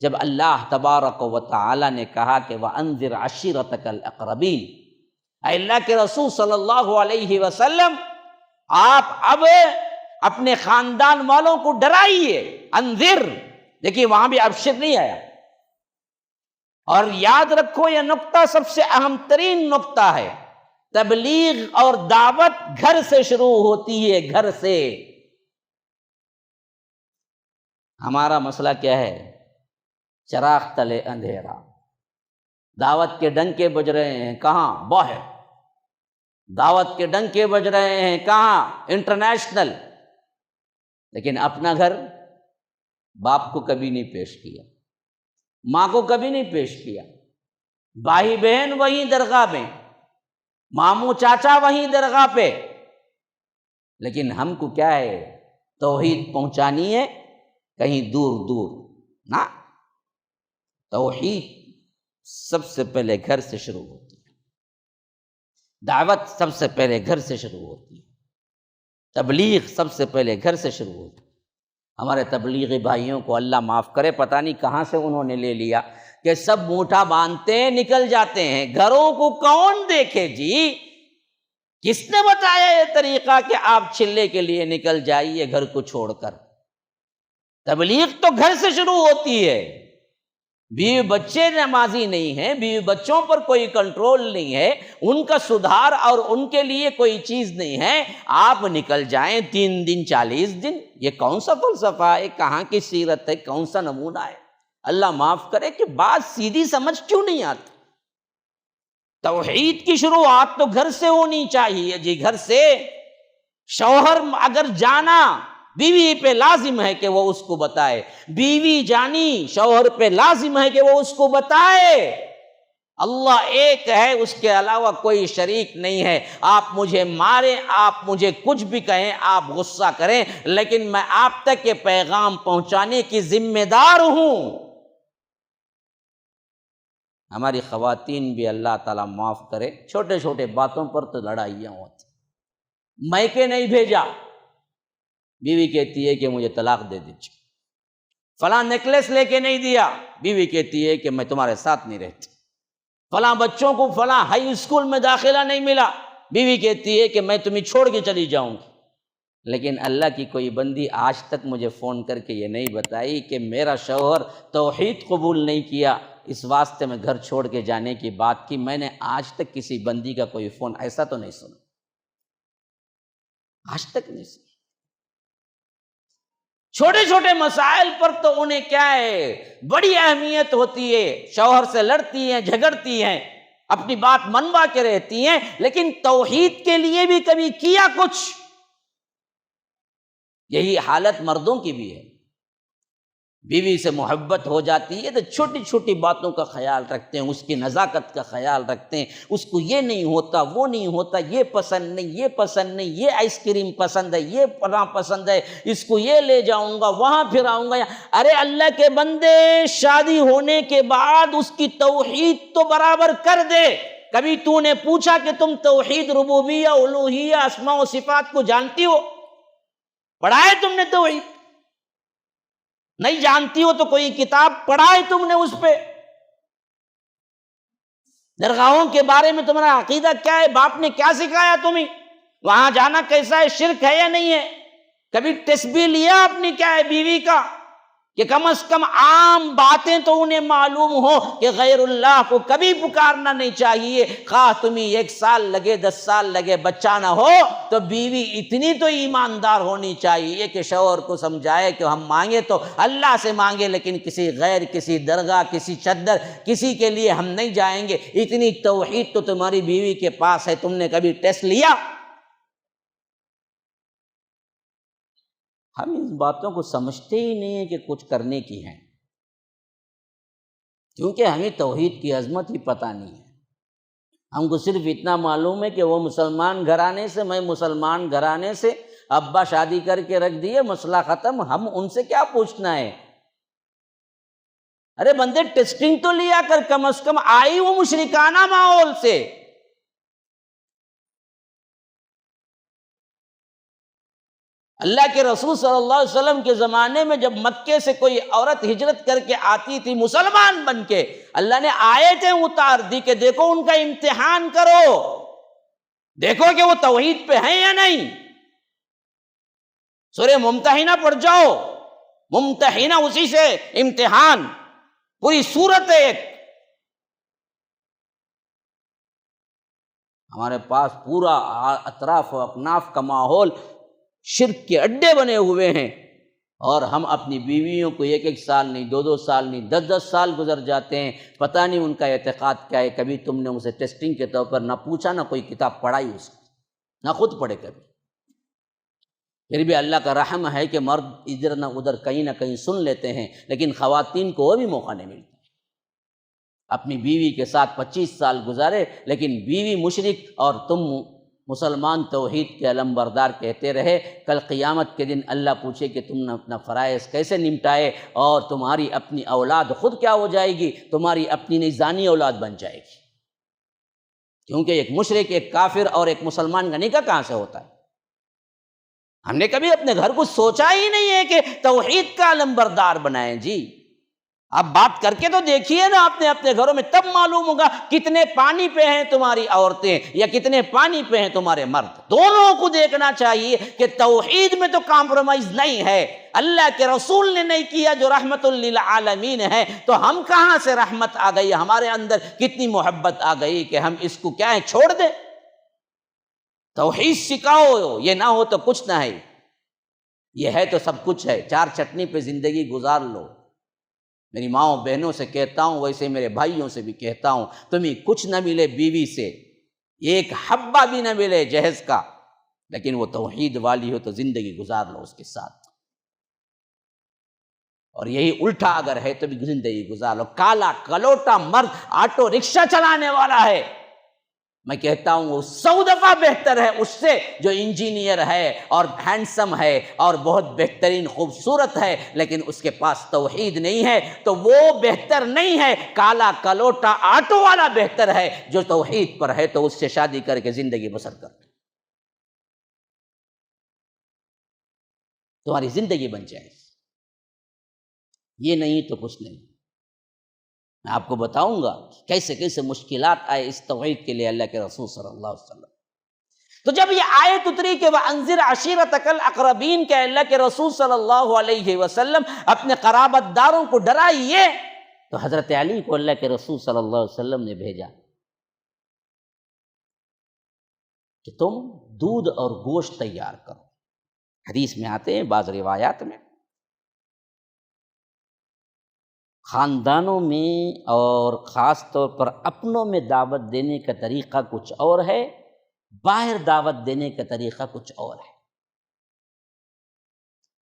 جب اللہ تبارک و تعالی نے کہا کہ وَأَنذِرْ عَشِيرَتَكَ الْأَقْرَبِينَ، اے اللہ کے رسول صلی اللہ علیہ وسلم آپ اب اپنے خاندان والوں کو ڈرائیے، انذر، دیکھیے وہاں بھی ابشر نہیں آیا۔ اور یاد رکھو یہ نقطہ سب سے اہم ترین نقطہ ہے، تبلیغ اور دعوت گھر سے شروع ہوتی ہے، گھر سے۔ ہمارا مسئلہ کیا ہے؟ چراغ تلے اندھیرا، دعوت کے ڈنکے بج رہے ہیں کہاں؟ باہر، دعوت کے ڈنکے بج رہے ہیں کہاں؟ انٹرنیشنل، لیکن اپنا گھر باپ کو کبھی نہیں پیش کیا، ماں کو کبھی نہیں پیش کیا، بھائی بہن وہیں درگاہ میں، ماموں چاچا وہیں درگاہ پہ، لیکن ہم کو کیا ہے؟ توحید پہنچانی ہے کہیں دور دور نہ، توحید سب سے پہلے گھر سے شروع ہوتی ہے، دعوت سب سے پہلے گھر سے شروع ہوتی ہے، تبلیغ سب سے پہلے گھر سے شروع ہوتی ہے۔ ہمارے تبلیغی بھائیوں کو اللہ معاف کرے، پتہ نہیں کہاں سے انہوں نے لے لیا کہ سب موٹھا باندھتے ہیں نکل جاتے ہیں، گھروں کو کون دیکھے جی؟ کس نے بتایا یہ طریقہ کہ آپ چلے کے لیے نکل جائیے گھر کو چھوڑ کر؟ تبلیغ تو گھر سے شروع ہوتی ہے۔ بیوی بچے نمازی نہیں ہیں، بیوی بچوں پر کوئی کنٹرول نہیں ہے، ان کا سدھار اور ان کے لیے کوئی چیز نہیں ہے، آپ نکل جائیں 3 دن 40 دن، یہ کون سا فلسفہ ہے؟ کہاں کی سیرت ہے؟ کون سا نمونہ ہے؟ اللہ معاف کرے کہ بات سیدھی سمجھ کیوں نہیں آتی؟ توحید کی شروعات تو گھر سے ہونی چاہیے جی، گھر سے۔ شوہر اگر جانا بیوی پہ لازم ہے کہ وہ اس کو بتائے، بیوی جانی شوہر پہ لازم ہے کہ وہ اس کو بتائے۔ اللہ ایک ہے، اس کے علاوہ کوئی شریک نہیں ہے۔ آپ مجھے ماریں، آپ مجھے کچھ بھی کہیں، آپ غصہ کریں، لیکن میں آپ تک یہ پیغام پہنچانے کی ذمہ دار ہوں۔ ہماری خواتین بھی اللہ تعالیٰ معاف کرے، چھوٹے چھوٹے باتوں پر تو لڑائیاں ہوتی۔ میکے نہیں بھیجا، بیوی کہتی ہے کہ مجھے طلاق دے دیجیے۔ فلاں نیکلیس لے کے نہیں دیا، بیوی کہتی ہے کہ میں تمہارے ساتھ نہیں رہتی۔ فلاں بچوں کو فلاں ہائی اسکول میں داخلہ نہیں ملا، بیوی کہتی ہے کہ میں تمہیں چھوڑ کے چلی جاؤں گی۔ لیکن اللہ کی کوئی بندی آج تک مجھے فون کر کے یہ نہیں بتائی کہ میرا شوہر توحید قبول نہیں کیا، اس واسطے میں گھر چھوڑ کے جانے کی بات کی۔ میں نے آج تک کسی بندی کا کوئی فون ایسا تو نہیں سنا، آج تک نہیں سنا۔ چھوٹے چھوٹے مسائل پر تو انہیں کیا ہے بڑی اہمیت ہوتی ہے، شوہر سے لڑتی ہیں، جھگڑتی ہیں، اپنی بات منوا کے رہتی ہیں، لیکن توحید کے لیے بھی کبھی کیا کچھ؟ یہی حالت مردوں کی بھی ہے۔ بیوی سے محبت ہو جاتی ہے تو چھوٹی چھوٹی باتوں کا خیال رکھتے ہیں، اس کی نزاکت کا خیال رکھتے ہیں، اس کو یہ نہیں ہوتا، وہ نہیں ہوتا، یہ پسند نہیں، یہ پسند نہیں، یہ آئس کریم پسند ہے، یہ پناہ پسند ہے، اس کو یہ لے جاؤں گا، وہاں پھر آؤں گا۔ ارے اللہ کے بندے، شادی ہونے کے بعد اس کی توحید تو برابر کر دے۔ کبھی تو نے پوچھا کہ تم توحید ربوبیہ، الوہیہ، اسماء و صفات کو جانتی ہو؟ پڑھا ہے تم نے توحید؟ نہیں جانتی ہو تو کوئی کتاب پڑھا ہے تم نے اس پہ؟ درگاہوں کے بارے میں تمہارا عقیدہ کیا ہے؟ باپ نے کیا سکھایا تمہیں؟ وہاں جانا کیسا ہے؟ شرک ہے یا نہیں ہے؟ کبھی تسبیح لیا اپنی کیا ہے بیوی کا کہ کم از کم عام باتیں تو انہیں معلوم ہو کہ غیر اللہ کو کبھی پکارنا نہیں چاہیے، خواہ تمہیں 1 سال لگے 10 سال لگے بچہ نہ ہو تو بیوی اتنی تو ایماندار ہونی چاہیے کہ شوہر کو سمجھائے کہ ہم مانگے تو اللہ سے مانگے، لیکن کسی غیر، کسی درگاہ، کسی چادر، کسی کے لیے ہم نہیں جائیں گے۔ اتنی توحید تو تمہاری بیوی کے پاس ہے، تم نے کبھی ٹیسٹ لیا؟ ہم ان باتوں کو سمجھتے ہی نہیں ہیں کہ کچھ کرنے کی ہیں، کیونکہ ہمیں توحید کی عظمت ہی پتہ نہیں ہے۔ ہم کو صرف اتنا معلوم ہے کہ وہ مسلمان گھرانے سے، میں مسلمان گھرانے سے، ابا شادی کر کے رکھ دیے، مسئلہ ختم، ہم ان سے کیا پوچھنا ہے؟ ارے بندے ٹیسٹنگ تو لیا کر، کم از کم آئی وہ مشرکانہ ماحول سے۔ اللہ کے رسول صلی اللہ علیہ وسلم کے زمانے میں جب مکے سے کوئی عورت ہجرت کر کے آتی تھی مسلمان بن کے، اللہ نے آیتیں اتار دی کہ دیکھو ان کا امتحان کرو، دیکھو کہ وہ توحید پہ ہیں یا نہیں۔ سورہ ممتحنہ پڑھ جاؤ، ممتحنہ اسی سے امتحان، پوری صورت ہے ایک۔ ہمارے پاس پورا اطراف و اکناف کا ماحول شرک کے اڈے بنے ہوئے ہیں، اور ہم اپنی بیویوں کو 1 سال نہیں، 2 سال نہیں، 10 سال گزر جاتے ہیں، پتہ نہیں ان کا اعتقاد کیا ہے۔ کبھی تم نے اسے ٹیسٹنگ کے طور پر نہ پوچھا، نہ کوئی کتاب پڑھائی اس کی، نہ خود پڑھے کبھی۔ پھر بھی اللہ کا رحم ہے کہ مرد ادھر نہ ادھر کہیں نہ کہیں سن لیتے ہیں، لیکن خواتین کو وہ بھی موقع نہیں ملتا۔ اپنی بیوی کے ساتھ 25 سال گزارے، لیکن بیوی مشرک اور تم مسلمان توحید کے علم بردار کہتے رہے۔ کل قیامت کے دن اللہ پوچھے کہ تم نے اپنا فرائض کیسے نمٹائے، اور تمہاری اپنی اولاد خود کیا ہو جائے گی؟ تمہاری اپنی نہیں زانی اولاد بن جائے گی، کیونکہ ایک مشرک، ایک کافر اور ایک مسلمان کا نکاح کہاں سے ہوتا ہے؟ ہم نے کبھی اپنے گھر کو سوچا ہی نہیں ہے کہ توحید کا علم بردار بنائیں۔ جی آپ بات کر کے تو دیکھیے نا اپنے گھروں میں، تب معلوم ہوگا کتنے پانی پہ ہیں تمہاری عورتیں یا کتنے پانی پہ ہیں تمہارے مرد۔ دونوں کو دیکھنا چاہیے کہ توحید میں تو کمپرومائز نہیں ہے، اللہ کے رسول نے نہیں کیا جو رحمت للعالمین ہے، تو ہم کہاں سے رحمت آ گئی؟ ہمارے اندر کتنی محبت آ گئی کہ ہم اس کو کیا ہے چھوڑ دیں؟ توحید سکھاؤ، یہ نہ ہو تو کچھ نہ ہے، یہ ہے تو سب کچھ ہے۔ 4 چٹنی پہ زندگی گزار لو۔ میری ماؤں بہنوں سے کہتا ہوں، ویسے میرے بھائیوں سے بھی کہتا ہوں، تمہیں کچھ نہ ملے بیوی سے، 1 حبہ بھی نہ ملے جہیز کا، لیکن وہ توحید والی ہو تو زندگی گزار لو اس کے ساتھ۔ اور یہی الٹا اگر ہے تو بھی زندگی گزار لو۔ کالا کلوٹا مرد آٹو رکشہ چلانے والا ہے، میں کہتا ہوں وہ 100 دفعہ بہتر ہے اس سے جو انجینئر ہے اور ہینڈسم ہے اور بہت بہترین خوبصورت ہے، لیکن اس کے پاس توحید نہیں ہے تو وہ بہتر نہیں ہے۔ کالا کلوٹا آٹو والا بہتر ہے جو توحید پر ہے، تو اس سے شادی کر کے زندگی بسر کر، تمہاری زندگی بن جائے۔ یہ نہیں تو کچھ نہیں۔ میں آپ کو بتاؤں گا کیسے کیسے مشکلات آئے اس توحید کے لیے اللہ کے رسول صلی اللہ علیہ وسلم۔ تو جب یہ آیت اتری کہ وَأَنذِرْ عَشِيرَتَكَ الْأَقْرَبِينَ کہ اللہ کے رسول صلی اللہ علیہ وسلم اپنے قرابت داروں کو ڈرائیے، تو حضرت علی کو اللہ کے رسول صلی اللہ علیہ وسلم نے بھیجا کہ تم دودھ اور گوشت تیار کرو۔ حدیث میں آتے ہیں بعض روایات میں خاندانوں میں اور خاص طور پر اپنوں میں دعوت دینے کا طریقہ کچھ اور ہے، باہر دعوت دینے کا طریقہ کچھ اور ہے۔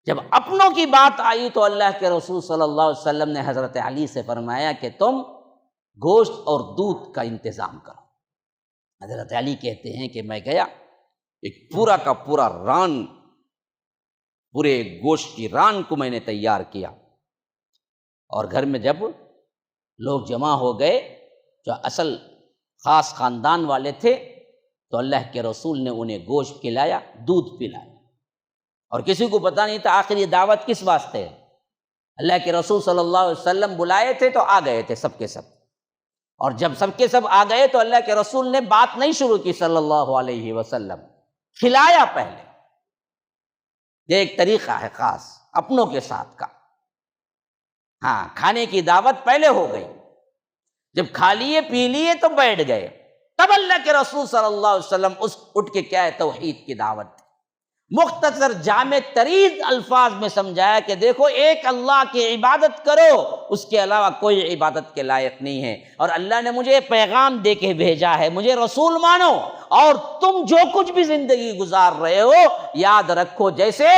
جب اپنوں کی بات آئی تو اللہ کے رسول صلی اللہ علیہ وسلم نے حضرت علی سے فرمایا کہ تم گوشت اور دودھ کا انتظام کرو۔ حضرت علی کہتے ہیں کہ میں گیا، ایک پورا کا پورا ران، پورے گوشت کی ران کو میں نے تیار کیا، اور گھر میں جب لوگ جمع ہو گئے جو اصل خاص خاندان والے تھے تو اللہ کے رسول نے انہیں گوشت کھلایا، دودھ پلایا، اور کسی کو پتہ نہیں تھا آخر یہ دعوت کس واسطے ہے۔ اللہ کے رسول صلی اللہ علیہ وسلم بلائے تھے تو آ گئے تھے سب کے سب، اور جب سب کے سب آ گئے تو اللہ کے رسول نے بات نہیں شروع کی صلی اللہ علیہ وسلم، کھلایا پہلے۔ یہ ایک طریقہ ہے خاص اپنوں کے ساتھ کا۔ ہاں، کھانے کی دعوت پہلے ہو گئی، جب کھا لیے پی لیے تو بیٹھ گئے، تب اللہ کے رسول صلی اللہ علیہ وسلم اٹھ کے کیا ہے توحید کی دعوت دی۔ مختصر جامع ترین الفاظ میں سمجھایا کہ دیکھو ایک اللہ کی عبادت کرو، اس کے علاوہ کوئی عبادت کے لائق نہیں ہے، اور اللہ نے مجھے پیغام دے کے بھیجا ہے، مجھے رسول مانو، اور تم جو کچھ بھی زندگی گزار رہے ہو یاد رکھو جیسے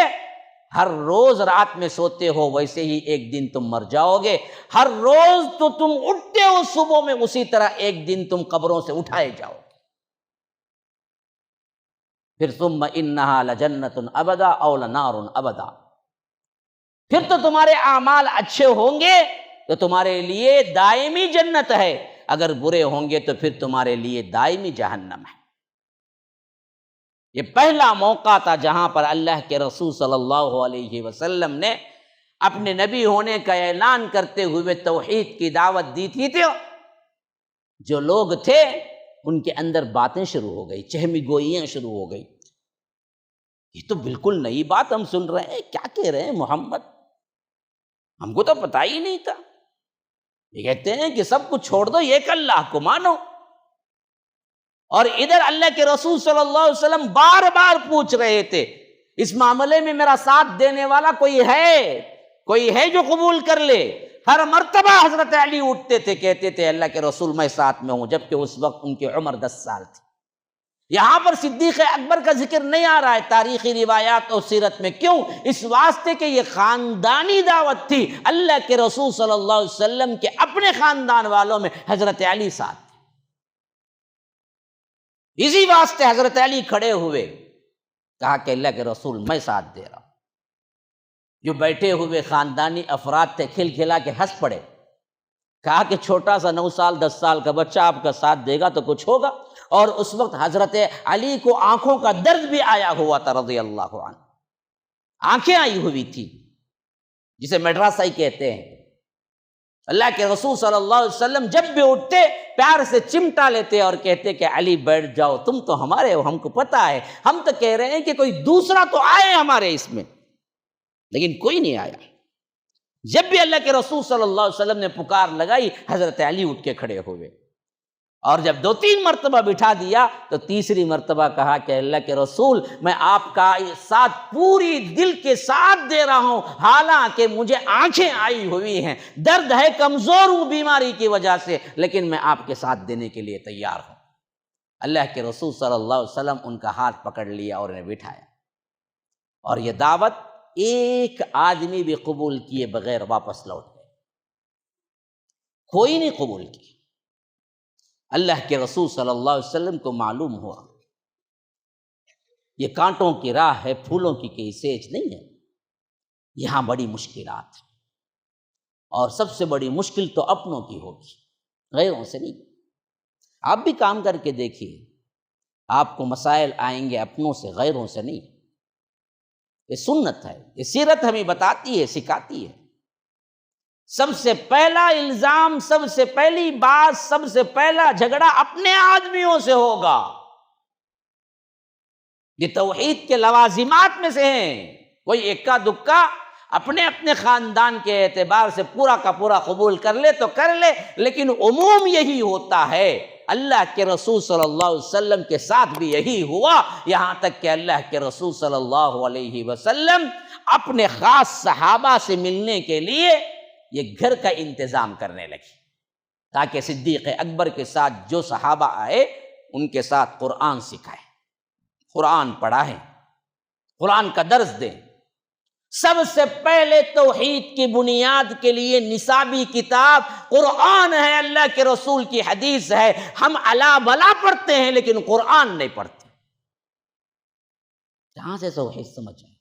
ہر روز رات میں سوتے ہو ویسے ہی ایک دن تم مر جاؤ گے، ہر روز تو تم اٹھتے ہو صبح میں اسی طرح ایک دن تم قبروں سے اٹھائے جاؤ گے۔ پھر ثم انہا لجنت ابدا او لنار ابدا، پھر تو تمہارے اعمال اچھے ہوں گے تو تمہارے لیے دائمی جنت ہے، اگر برے ہوں گے تو پھر تمہارے لیے دائمی جہنم ہے۔ یہ پہلا موقع تھا جہاں پر اللہ کے رسول صلی اللہ علیہ وسلم نے اپنے نبی ہونے کا اعلان کرتے ہوئے توحید کی دعوت دی تھی۔ جو لوگ تھے ان کے اندر باتیں شروع ہو گئی، چہمی گوئیاں شروع ہو گئی، یہ تو بالکل نئی بات ہم سن رہے ہیں، کیا کہہ رہے ہیں محمد، ہم کو تو پتہ ہی نہیں تھا۔ یہ کہتے ہیں کہ سب کچھ چھوڑ دو، ایک اللہ کو مانو، اور ادھر اللہ کے رسول صلی اللہ علیہ وسلم بار بار پوچھ رہے تھے اس معاملے میں میرا ساتھ دینے والا کوئی ہے جو قبول کر لے۔ ہر مرتبہ حضرت علی اٹھتے تھے، کہتے تھے اللہ کے رسول میں ساتھ میں ہوں، جبکہ اس وقت ان کی عمر 10 سال تھی۔ یہاں پر صدیق اکبر کا ذکر نہیں آ رہا ہے تاریخی روایات اور سیرت میں، کیوں؟ اس واسطے کہ یہ خاندانی دعوت تھی، اللہ کے رسول صلی اللہ علیہ وسلم کے اپنے خاندان والوں میں حضرت علی ساتھ تھے۔ اسی واسطے حضرت علی کھڑے ہوئے، کہا کہ اللہ کے رسول میں ساتھ دے رہا ہوں۔ جو بیٹھے ہوئے خاندانی افراد تھے کھل کھلا کے ہنس پڑے، کہا کہ چھوٹا سا 9 سال 10 سال کا بچہ آپ کا ساتھ دے گا تو کچھ ہوگا، اور اس وقت حضرت علی کو آنکھوں کا درد بھی آیا ہوا تھا رضی اللہ عنہ، آنکھیں آئی ہوئی تھی جسے میڈراسائی کہتے ہیں۔ اللہ کے رسول صلی اللہ علیہ وسلم جب بھی اٹھتے پیار سے چمٹا لیتے اور کہتے کہ علی بیٹھ جاؤ، تم تو ہمارے ہو، ہم کو پتہ ہے، ہم تو کہہ رہے ہیں کہ کوئی دوسرا تو آئے ہمارے اس میں، لیکن کوئی نہیں آیا۔ جب بھی اللہ کے رسول صلی اللہ علیہ وسلم نے پکار لگائی حضرت علی اٹھ کے کھڑے ہوئے، اور جب 2-3 مرتبہ بٹھا دیا تو تیسری مرتبہ کہا کہ اللہ کے رسول میں آپ کا ساتھ پوری دل کے ساتھ دے رہا ہوں، حالانکہ مجھے آنکھیں آئی ہوئی ہیں، درد ہے، کمزور ہوں بیماری کی وجہ سے، لیکن میں آپ کے ساتھ دینے کے لیے تیار ہوں۔ اللہ کے رسول صلی اللہ علیہ وسلم ان کا ہاتھ پکڑ لیا اور انہیں بٹھایا، اور یہ دعوت ایک آدمی بھی قبول کیے بغیر واپس لوٹ گئے، کوئی نہیں قبول کی۔ اللہ کے رسول صلی اللہ علیہ وسلم کو معلوم ہوا یہ کانٹوں کی راہ ہے، پھولوں کی کوئی سیج نہیں ہے، یہاں بڑی مشکلات ہیں، اور سب سے بڑی مشکل تو اپنوں کی ہوگی، غیروں سے نہیں۔ آپ بھی کام کر کے دیکھیے، آپ کو مسائل آئیں گے اپنوں سے، غیروں سے نہیں۔ یہ سنت ہے، یہ سیرت ہمیں بتاتی ہے، سکھاتی ہے۔ سب سے پہلا الزام، سب سے پہلی بات، سب سے پہلا جھگڑا اپنے آدمیوں سے ہوگا۔ یہ توحید کے لوازمات میں سے ہیں۔ کوئی اکا دکا اپنے اپنے خاندان کے اعتبار سے پورا کا پورا قبول کر لے تو کر لے، لیکن عموم یہی ہوتا ہے۔ اللہ کے رسول صلی اللہ علیہ وسلم کے ساتھ بھی یہی ہوا، یہاں تک کہ اللہ کے رسول صلی اللہ علیہ وسلم اپنے خاص صحابہ سے ملنے کے لیے یہ گھر کا انتظام کرنے لگی تاکہ صدیق اکبر کے ساتھ جو صحابہ آئے ان کے ساتھ قرآن سکھائے، قرآن پڑھائیں، قرآن کا درس دیں۔ سب سے پہلے توحید کی بنیاد کے لیے نصابی کتاب قرآن ہے، اللہ کے رسول کی حدیث ہے۔ ہم الا بلا پڑھتے ہیں لیکن قرآن نہیں پڑھتے۔ کہاں سے توحید سمجھ آئے؟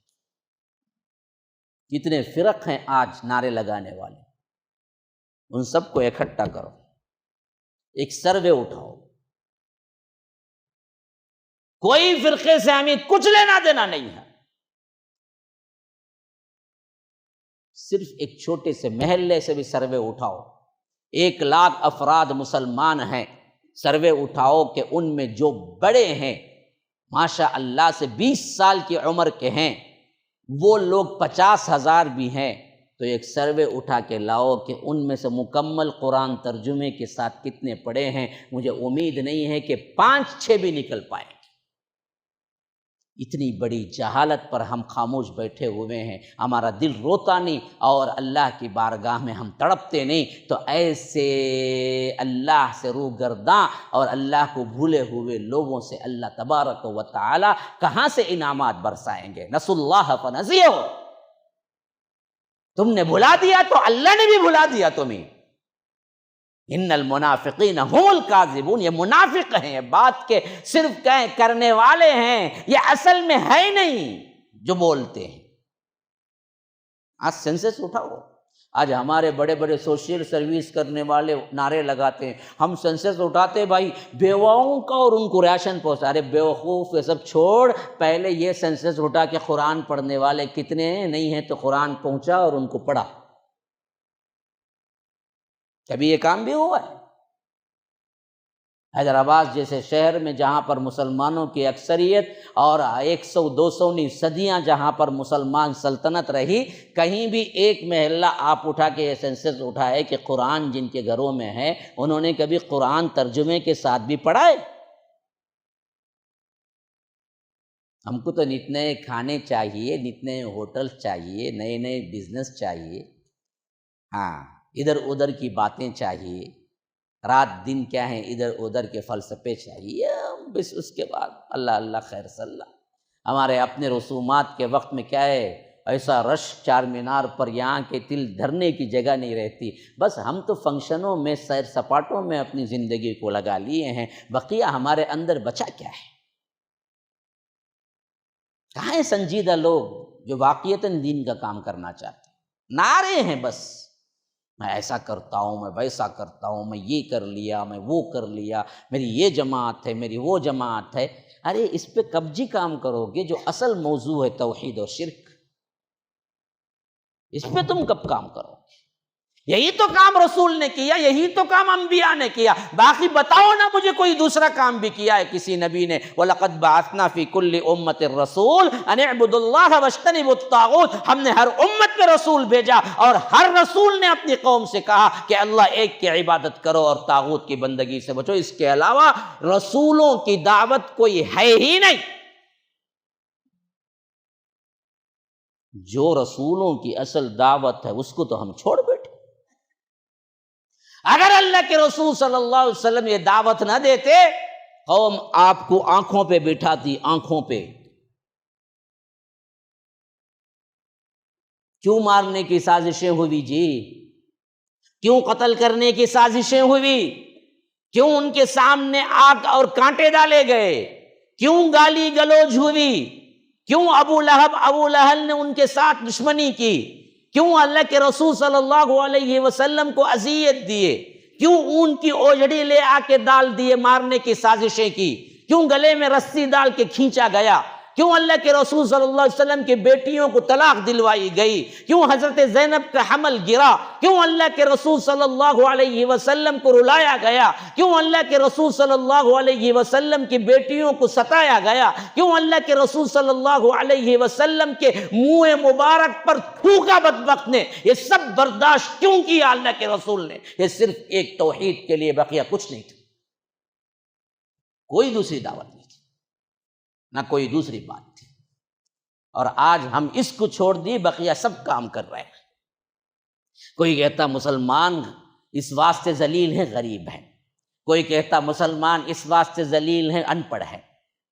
کتنے فرق ہیں آج نعرے لگانے والے، ان سب کو اکٹھا کرو، ایک سروے اٹھاؤ۔ کوئی فرقے سے ہمیں کچھ لینا دینا نہیں ہے، صرف ایک چھوٹے سے محلے سے بھی سروے اٹھاؤ، 1,00,000 افراد مسلمان ہیں، سروے اٹھاؤ کہ ان میں جو بڑے ہیں ماشاء اللہ سے 20 سال کی عمر کے ہیں، وہ لوگ 50,000 بھی ہیں، تو ایک سروے اٹھا کے لاؤ کہ ان میں سے مکمل قرآن ترجمے کے ساتھ کتنے پڑھے ہیں۔ مجھے امید نہیں ہے کہ 5-6 بھی نکل پائیں۔ اتنی بڑی جہالت پر ہم خاموش بیٹھے ہوئے ہیں، ہمارا دل روتا نہیں اور اللہ کی بارگاہ میں ہم تڑپتے نہیں، تو ایسے اللہ سے روگرداں اور اللہ کو بھولے ہوئے لوگوں سے اللہ تبارک و تعالی کہاں سے انعامات برسائیں گے؟ نسوا اللہ فنسیہم، تم نے بھلا دیا تو اللہ نے بھی بھلا دیا تمہیں۔ ان المنافقین هم الکاذبون، یہ منافق ہیں، یہ بات کے صرف کرنے والے ہیں، یہ اصل میں ہے نہیں جو بولتے ہیں۔ آج سینسس اٹھاؤ، آج ہمارے بڑے بڑے سوشل سروس کرنے والے نعرے لگاتے ہیں، ہم سینسس اٹھاتے بھائی بیواؤں کا اور ان کو راشن پہنچا۔ ارے بیوقوف، یہ سب چھوڑ، پہلے یہ سینسس اٹھا کہ قرآن پڑھنے والے کتنے ہیں، نہیں ہیں تو قرآن پہنچا اور ان کو پڑھا۔ کبھی یہ کام بھی ہوا ہے؟ حیدرآباد جیسے شہر میں جہاں پر مسلمانوں کی اکثریت اور 100-200 نہیں صدیاں جہاں پر مسلمان سلطنت رہی، کہیں بھی ایک محلہ آپ اٹھا کے یہ سینسس اٹھائے کہ قرآن جن کے گھروں میں ہے انہوں نے کبھی قرآن ترجمے کے ساتھ بھی پڑھا ہے؟ ہم کو تو نت نئے کھانے چاہیے، نت نئے ہوٹل چاہیے، نئے نئے بزنس چاہیے، ہاں ادھر ادھر کی باتیں چاہیے، رات دن کیا ہیں ادھر ادھر کے فلسفے چاہیے، بس اس کے بعد اللہ اللہ خیر صلی اللہ۔ ہمارے اپنے رسومات کے وقت میں کیا ہے، ایسا رش چار مینار پر یہاں کے تل دھرنے کی جگہ نہیں رہتی، بس ہم تو فنکشنوں میں سیر سپاٹوں میں اپنی زندگی کو لگا لیے ہیں، بقیہ ہمارے اندر بچا کیا ہے؟ کہاں ہیں سنجیدہ لوگ جو واقعتاً دین کا کام کرنا چاہتے ہیں؟ نعرے ہیں بس، میں ایسا کرتا ہوں، میں ویسا کرتا ہوں، میں یہ کر لیا، میں وہ کر لیا، میری یہ جماعت ہے، میری وہ جماعت ہے۔ ارے اس پہ کب جی کام کرو گے؟ جو اصل موضوع ہے توحید اور شرک، اس پہ تم کب کام کرو گے؟ یہی تو کام رسول نے کیا، یہی تو کام انبیاء نے کیا، باقی بتاؤ نا مجھے کوئی دوسرا کام بھی کیا ہے کسی نبی نے۔ وَلَقَدْ بَعَثْنَا فِي كُلِّ أُمَّةٍ رَسُولٍ أَنِ اعْبُدُوا اللَّهَ وَاجْتَنِبُوا الطَّاغُوتَ، ہم نے ہر امت میں رسول بھیجا اور ہر رسول نے اپنی قوم سے کہا کہ اللہ ایک کی عبادت کرو اور طاغوت کی بندگی سے بچو، اس کے علاوہ رسولوں کی دعوت کوئی ہے ہی نہیں۔ جو رسولوں کی اصل دعوت ہے اس کو تو ہم چھوڑ بیٹھے۔ اگر اللہ کے رسول صلی اللہ علیہ وسلم یہ دعوت نہ دیتے، قوم آپ کو آنکھوں پہ بٹھاتی، آنکھوں پہ۔ کیوں مارنے کی سازشیں ہوئی جی؟ کیوں قتل کرنے کی سازشیں ہوئی؟ کیوں ان کے سامنے آگ اور کانٹے ڈالے گئے؟ کیوں گالی گلوج ہوئی؟ کیوں ابو لہب نے ان کے ساتھ دشمنی کی؟ کیوں اللہ کے رسول صلی اللہ علیہ وسلم کو اذیت دیے؟ کیوں اون کی اوجڑی لے آ کے ڈال دیے، مارنے کی سازشیں کی؟ کیوں گلے میں رسی ڈال کے کھینچا گیا؟ کیوں اللہ کے رسول صلی اللہ علیہ وسلم کی بیٹیوں کو طلاق دلوائی گئی؟ کیوں حضرت زینب کا حمل گرا؟ کیوں اللہ کے رسول صلی اللہ علیہ وسلم کو رلایا گیا؟ کیوں اللہ کے رسول صلی اللہ علیہ وسلم کی بیٹیوں کو ستایا گیا؟ کیوں اللہ کے رسول صلی اللہ علیہ وسلم کے منہ مبارک پر تھوکا بدبخت نے؟ یہ سب برداشت کیوں کیا اللہ کے رسول نے؟ یہ صرف ایک توحید کے لیے، بقیہ کچھ نہیں تھا، کوئی دوسری دعوت نہیں تھی، نہ کوئی دوسری بات تھی۔ اور آج ہم اس کو چھوڑ دیے، بقیہ سب کام کر رہے ہیں۔ کوئی کہتا مسلمان اس واسطے ذلیل ہیں غریب ہیں، کوئی کہتا مسلمان اس واسطے ذلیل ہیں ان پڑھ ہیں،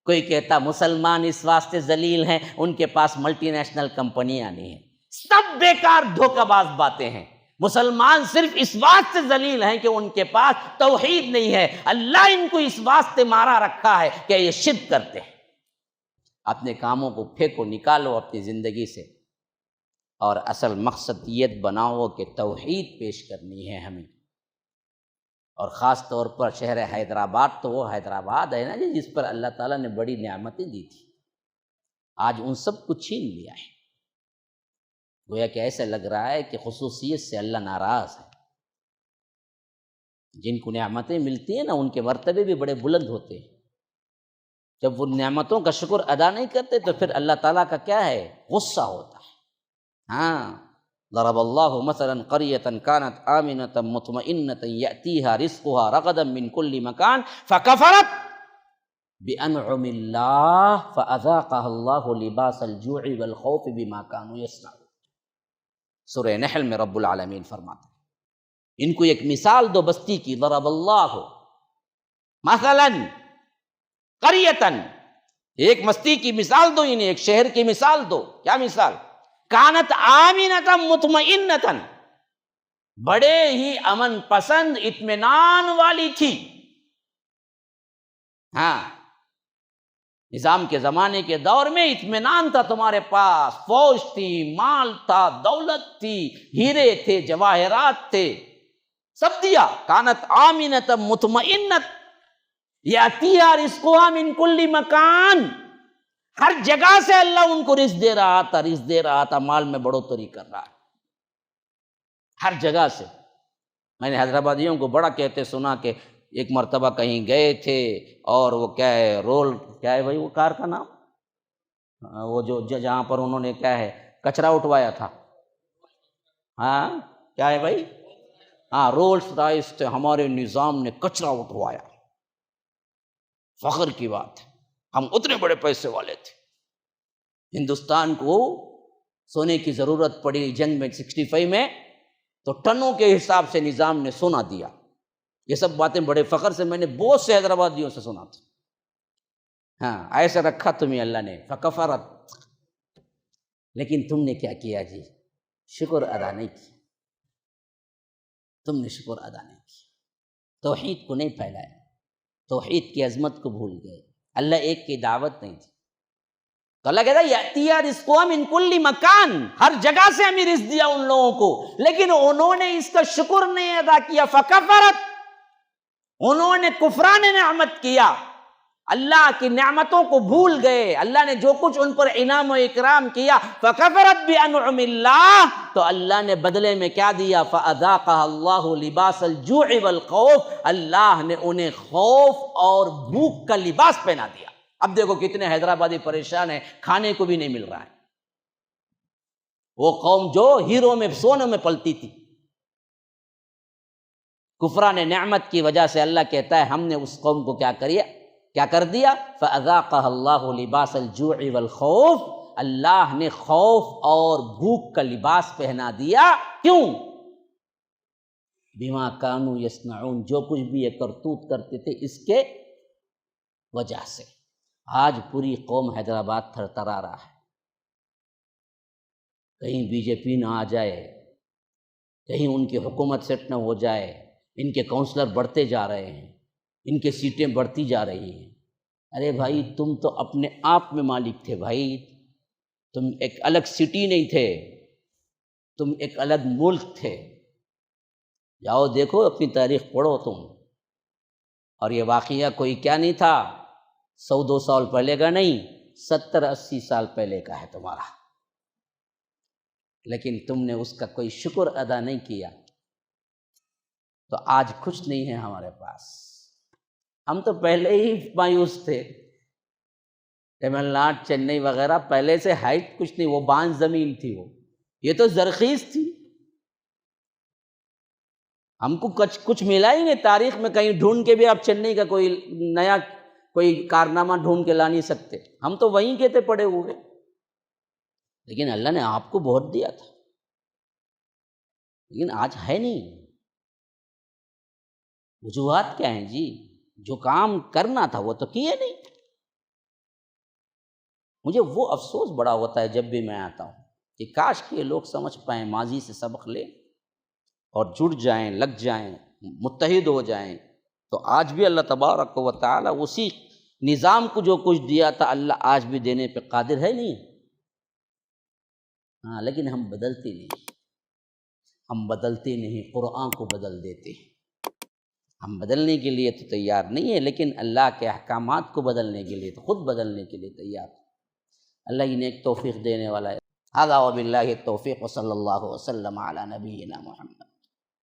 کوئی کہتا مسلمان اس واسطے ذلیل ہیں ان کے پاس ملٹی نیشنل کمپنیاں نہیں ہیں۔ سب بیکار دھوکہ باز باتیں ہیں۔ مسلمان صرف اس واسطے ذلیل ہیں کہ ان کے پاس توحید نہیں ہے، اللہ ان کو اس واسطے مارا رکھا ہے کہ یہ شرک کرتے ہیں۔ اپنے کاموں کو پھینکو، نکالو اپنی زندگی سے، اور اصل مقصد یہ بناؤ کہ توحید پیش کرنی ہے ہمیں۔ اور خاص طور پر شہر حیدرآباد، تو وہ حیدرآباد ہے نا جس پر اللہ تعالیٰ نے بڑی نعمتیں دی تھی، آج ان سب کو چھین لیا ہے۔ گویا کہ ایسا لگ رہا ہے کہ خصوصیت سے اللہ ناراض ہے۔ جن کو نعمتیں ملتی ہیں نا ان کے مرتبے بھی بڑے بلند ہوتے ہیں، جب وہ نعمتوں کا شکر ادا نہیں کرتے تو پھر اللہ تعالیٰ کا کیا ہے، غصہ ہوتا ہے۔ ہاں، ضرب اللہ مثلا قریۃ کانت آمنۃ مطمئنۃ یأتیہا رزقها رغدا من کل مکان فکفرت بانعم اللہ فاذاقها اللہ لباس الجوع والخوف بما كانوا یصنعون۔ سورہ نحل میں رب العالمین فرماتے ہیں، ان کو ایک مثال دو بستی کی، ضرب اللہ مثلا قریۃ، ایک بستی کی مثال دو، انہیں ایک شہر کی مثال دو۔ کیا مثال؟ کانت آمنۃ مطمئنۃ، بڑے ہی امن پسند اطمینان والی تھی۔ ہاں، نظام کے زمانے کے دور میں اطمینان تھا تمہارے پاس، فوج تھی، مال تھا، دولت تھی، ہیرے تھے، جواہرات تھے، سب دیا۔ کانت آمنۃ مطمئنۃ یأتیہا رزقها من کل مکان، ہر جگہ سے اللہ ان کو رزق دے رہا تھا، مال میں بڑھوتری کر رہا ہے ہر جگہ سے۔ میں نے حیدرآبادیوں کو بڑا کہتے سنا کہ ایک مرتبہ کہیں گئے تھے اور وہ کیا ہے، رول کیا ہے بھائی وہ کار کا نام، وہ جو جہاں پر انہوں نے کیا ہے کچرا اٹھوایا تھا، ہاں کیا ہے بھائی، ہاں رولز رائس تھے، ہمارے نظام نے کچرا اٹھوایا، فخر کی بات ہے، ہم اتنے بڑے پیسے والے تھے۔ ہندوستان کو سونے کی ضرورت پڑی جنگ میں 65 میں، تو ٹنوں کے حساب سے نظام نے سونا دیا۔ یہ سب باتیں بڑے فخر سے میں نے بہت سے حیدرآبادیوں سے سنا تھا۔ ہاں، ایسے رکھا تمہیں اللہ نے، فکفرت، لیکن تم نے کیا کیا جی، شکر ادا نہیں کیا، تم نے شکر ادا نہیں کیا، توحید کو نہیں پھیلایا، توحید کی عظمت کو بھول گئے۔ اللہ ایک کی دعوت نہیں تھی، تو اللہ کہتا ہے یأتیہا رزقها من کل مکان، ہر جگہ سے ہمیں رزق دیا ان لوگوں کو، لیکن انہوں نے اس کا شکر نہیں ادا کیا، فکفرت، انہوں نے کفران نعمت کیا، اللہ کی نعمتوں کو بھول گئے، اللہ نے جو کچھ ان پر انعام و اکرام کیا، فکفرت بانعم اللہ، تو اللہ نے بدلے میں کیا دیا، فاذاقها اللہ لباس الجوع والخوف، اللہ نے انہیں خوف اور بھوک کا لباس پہنا دیا۔ اب دیکھو کتنے حیدرآبادی پریشان ہیں، کھانے کو بھی نہیں مل رہا ہے۔ وہ قوم جو ہیروں میں سونوں میں پلتی تھی، کفران نعمت کی وجہ سے اللہ کہتا ہے ہم نے اس قوم کو کیا کر دیا، فَأَذَاقَهَا اللَّهُ لِبَاسَ الْجُوعِ وَالْخَوْفِ، اللہ نے خوف اور بھوک کا لباس پہنا دیا۔ کیوں؟ بِمَا كَانُوا يَصْنَعُونَ، جو کچھ بھی یہ کرتوت کرتے تھے اس کے وجہ سے۔ آج پوری قوم حیدرآباد تھرتھرا رہا ہے، کہیں بی جے پی نہ آ جائے، کہیں ان کی حکومت سیٹ نہ ہو جائے، ان کے کونسلر بڑھتے جا رہے ہیں، ان کی سیٹیں بڑھتی جا رہی ہیں۔ ارے بھائی تم تو اپنے آپ میں مالک تھے بھائی، تم ایک الگ سٹی نہیں تھے، تم ایک الگ ملک تھے۔ جاؤ دیکھو اپنی تاریخ پڑھو تم، اور یہ واقعہ کوئی کیا نہیں تھا، 100-200 سال پہلے کا نہیں، 70-80 سال پہلے کا ہے تمہارا، لیکن تم نے اس کا کوئی شکر ادا نہیں کیا، تو آج کچھ نہیں ہے ہمارے پاس۔ ہم تو پہلے ہی مایوس تھے، تمل ناڈو، چنئی وغیرہ پہلے سے ہائٹ کچھ نہیں، وہ بانجھ زمین تھی، وہ یہ تو زرخیز تھی، ہم کو کچھ ملا ہی نہیں۔ تاریخ میں کہیں ڈھونڈ کے بھی آپ چنئی کا کوئی نیا کوئی کارنامہ ڈھونڈ کے لا نہیں سکتے، ہم تو وہیں کے تھے پڑے ہوئے، لیکن اللہ نے آپ کو بہت دیا تھا، لیکن آج ہے نہیں۔ وجوہات کیا ہیں جی؟ جو کام کرنا تھا وہ تو کیے نہیں۔ مجھے وہ افسوس بڑا ہوتا ہے جب بھی میں آتا ہوں کہ کاش کہ یہ لوگ سمجھ پائیں، ماضی سے سبق لیں اور جڑ جائیں، لگ جائیں، متحد ہو جائیں، تو آج بھی اللہ تبارک و تعالی اسی نظام کو جو کچھ دیا تھا اللہ آج بھی دینے پہ قادر ہے نہیں؟ ہاں، لیکن ہم بدلتے نہیں، ہم بدلتے نہیں، قرآن کو بدل دیتے ہیں۔ ہم بدلنے کے لیے تو تیار نہیں ہیں، لیکن اللہ کے احکامات کو بدلنے کے لیے تو خود بدلنے کے لیے تیار ہیں۔ اللہ ہی نیک توفیق دینے والا ہے۔ ھذا وباللہ التوفیق، وصلی اللہ وسلم علی نبینا محمد۔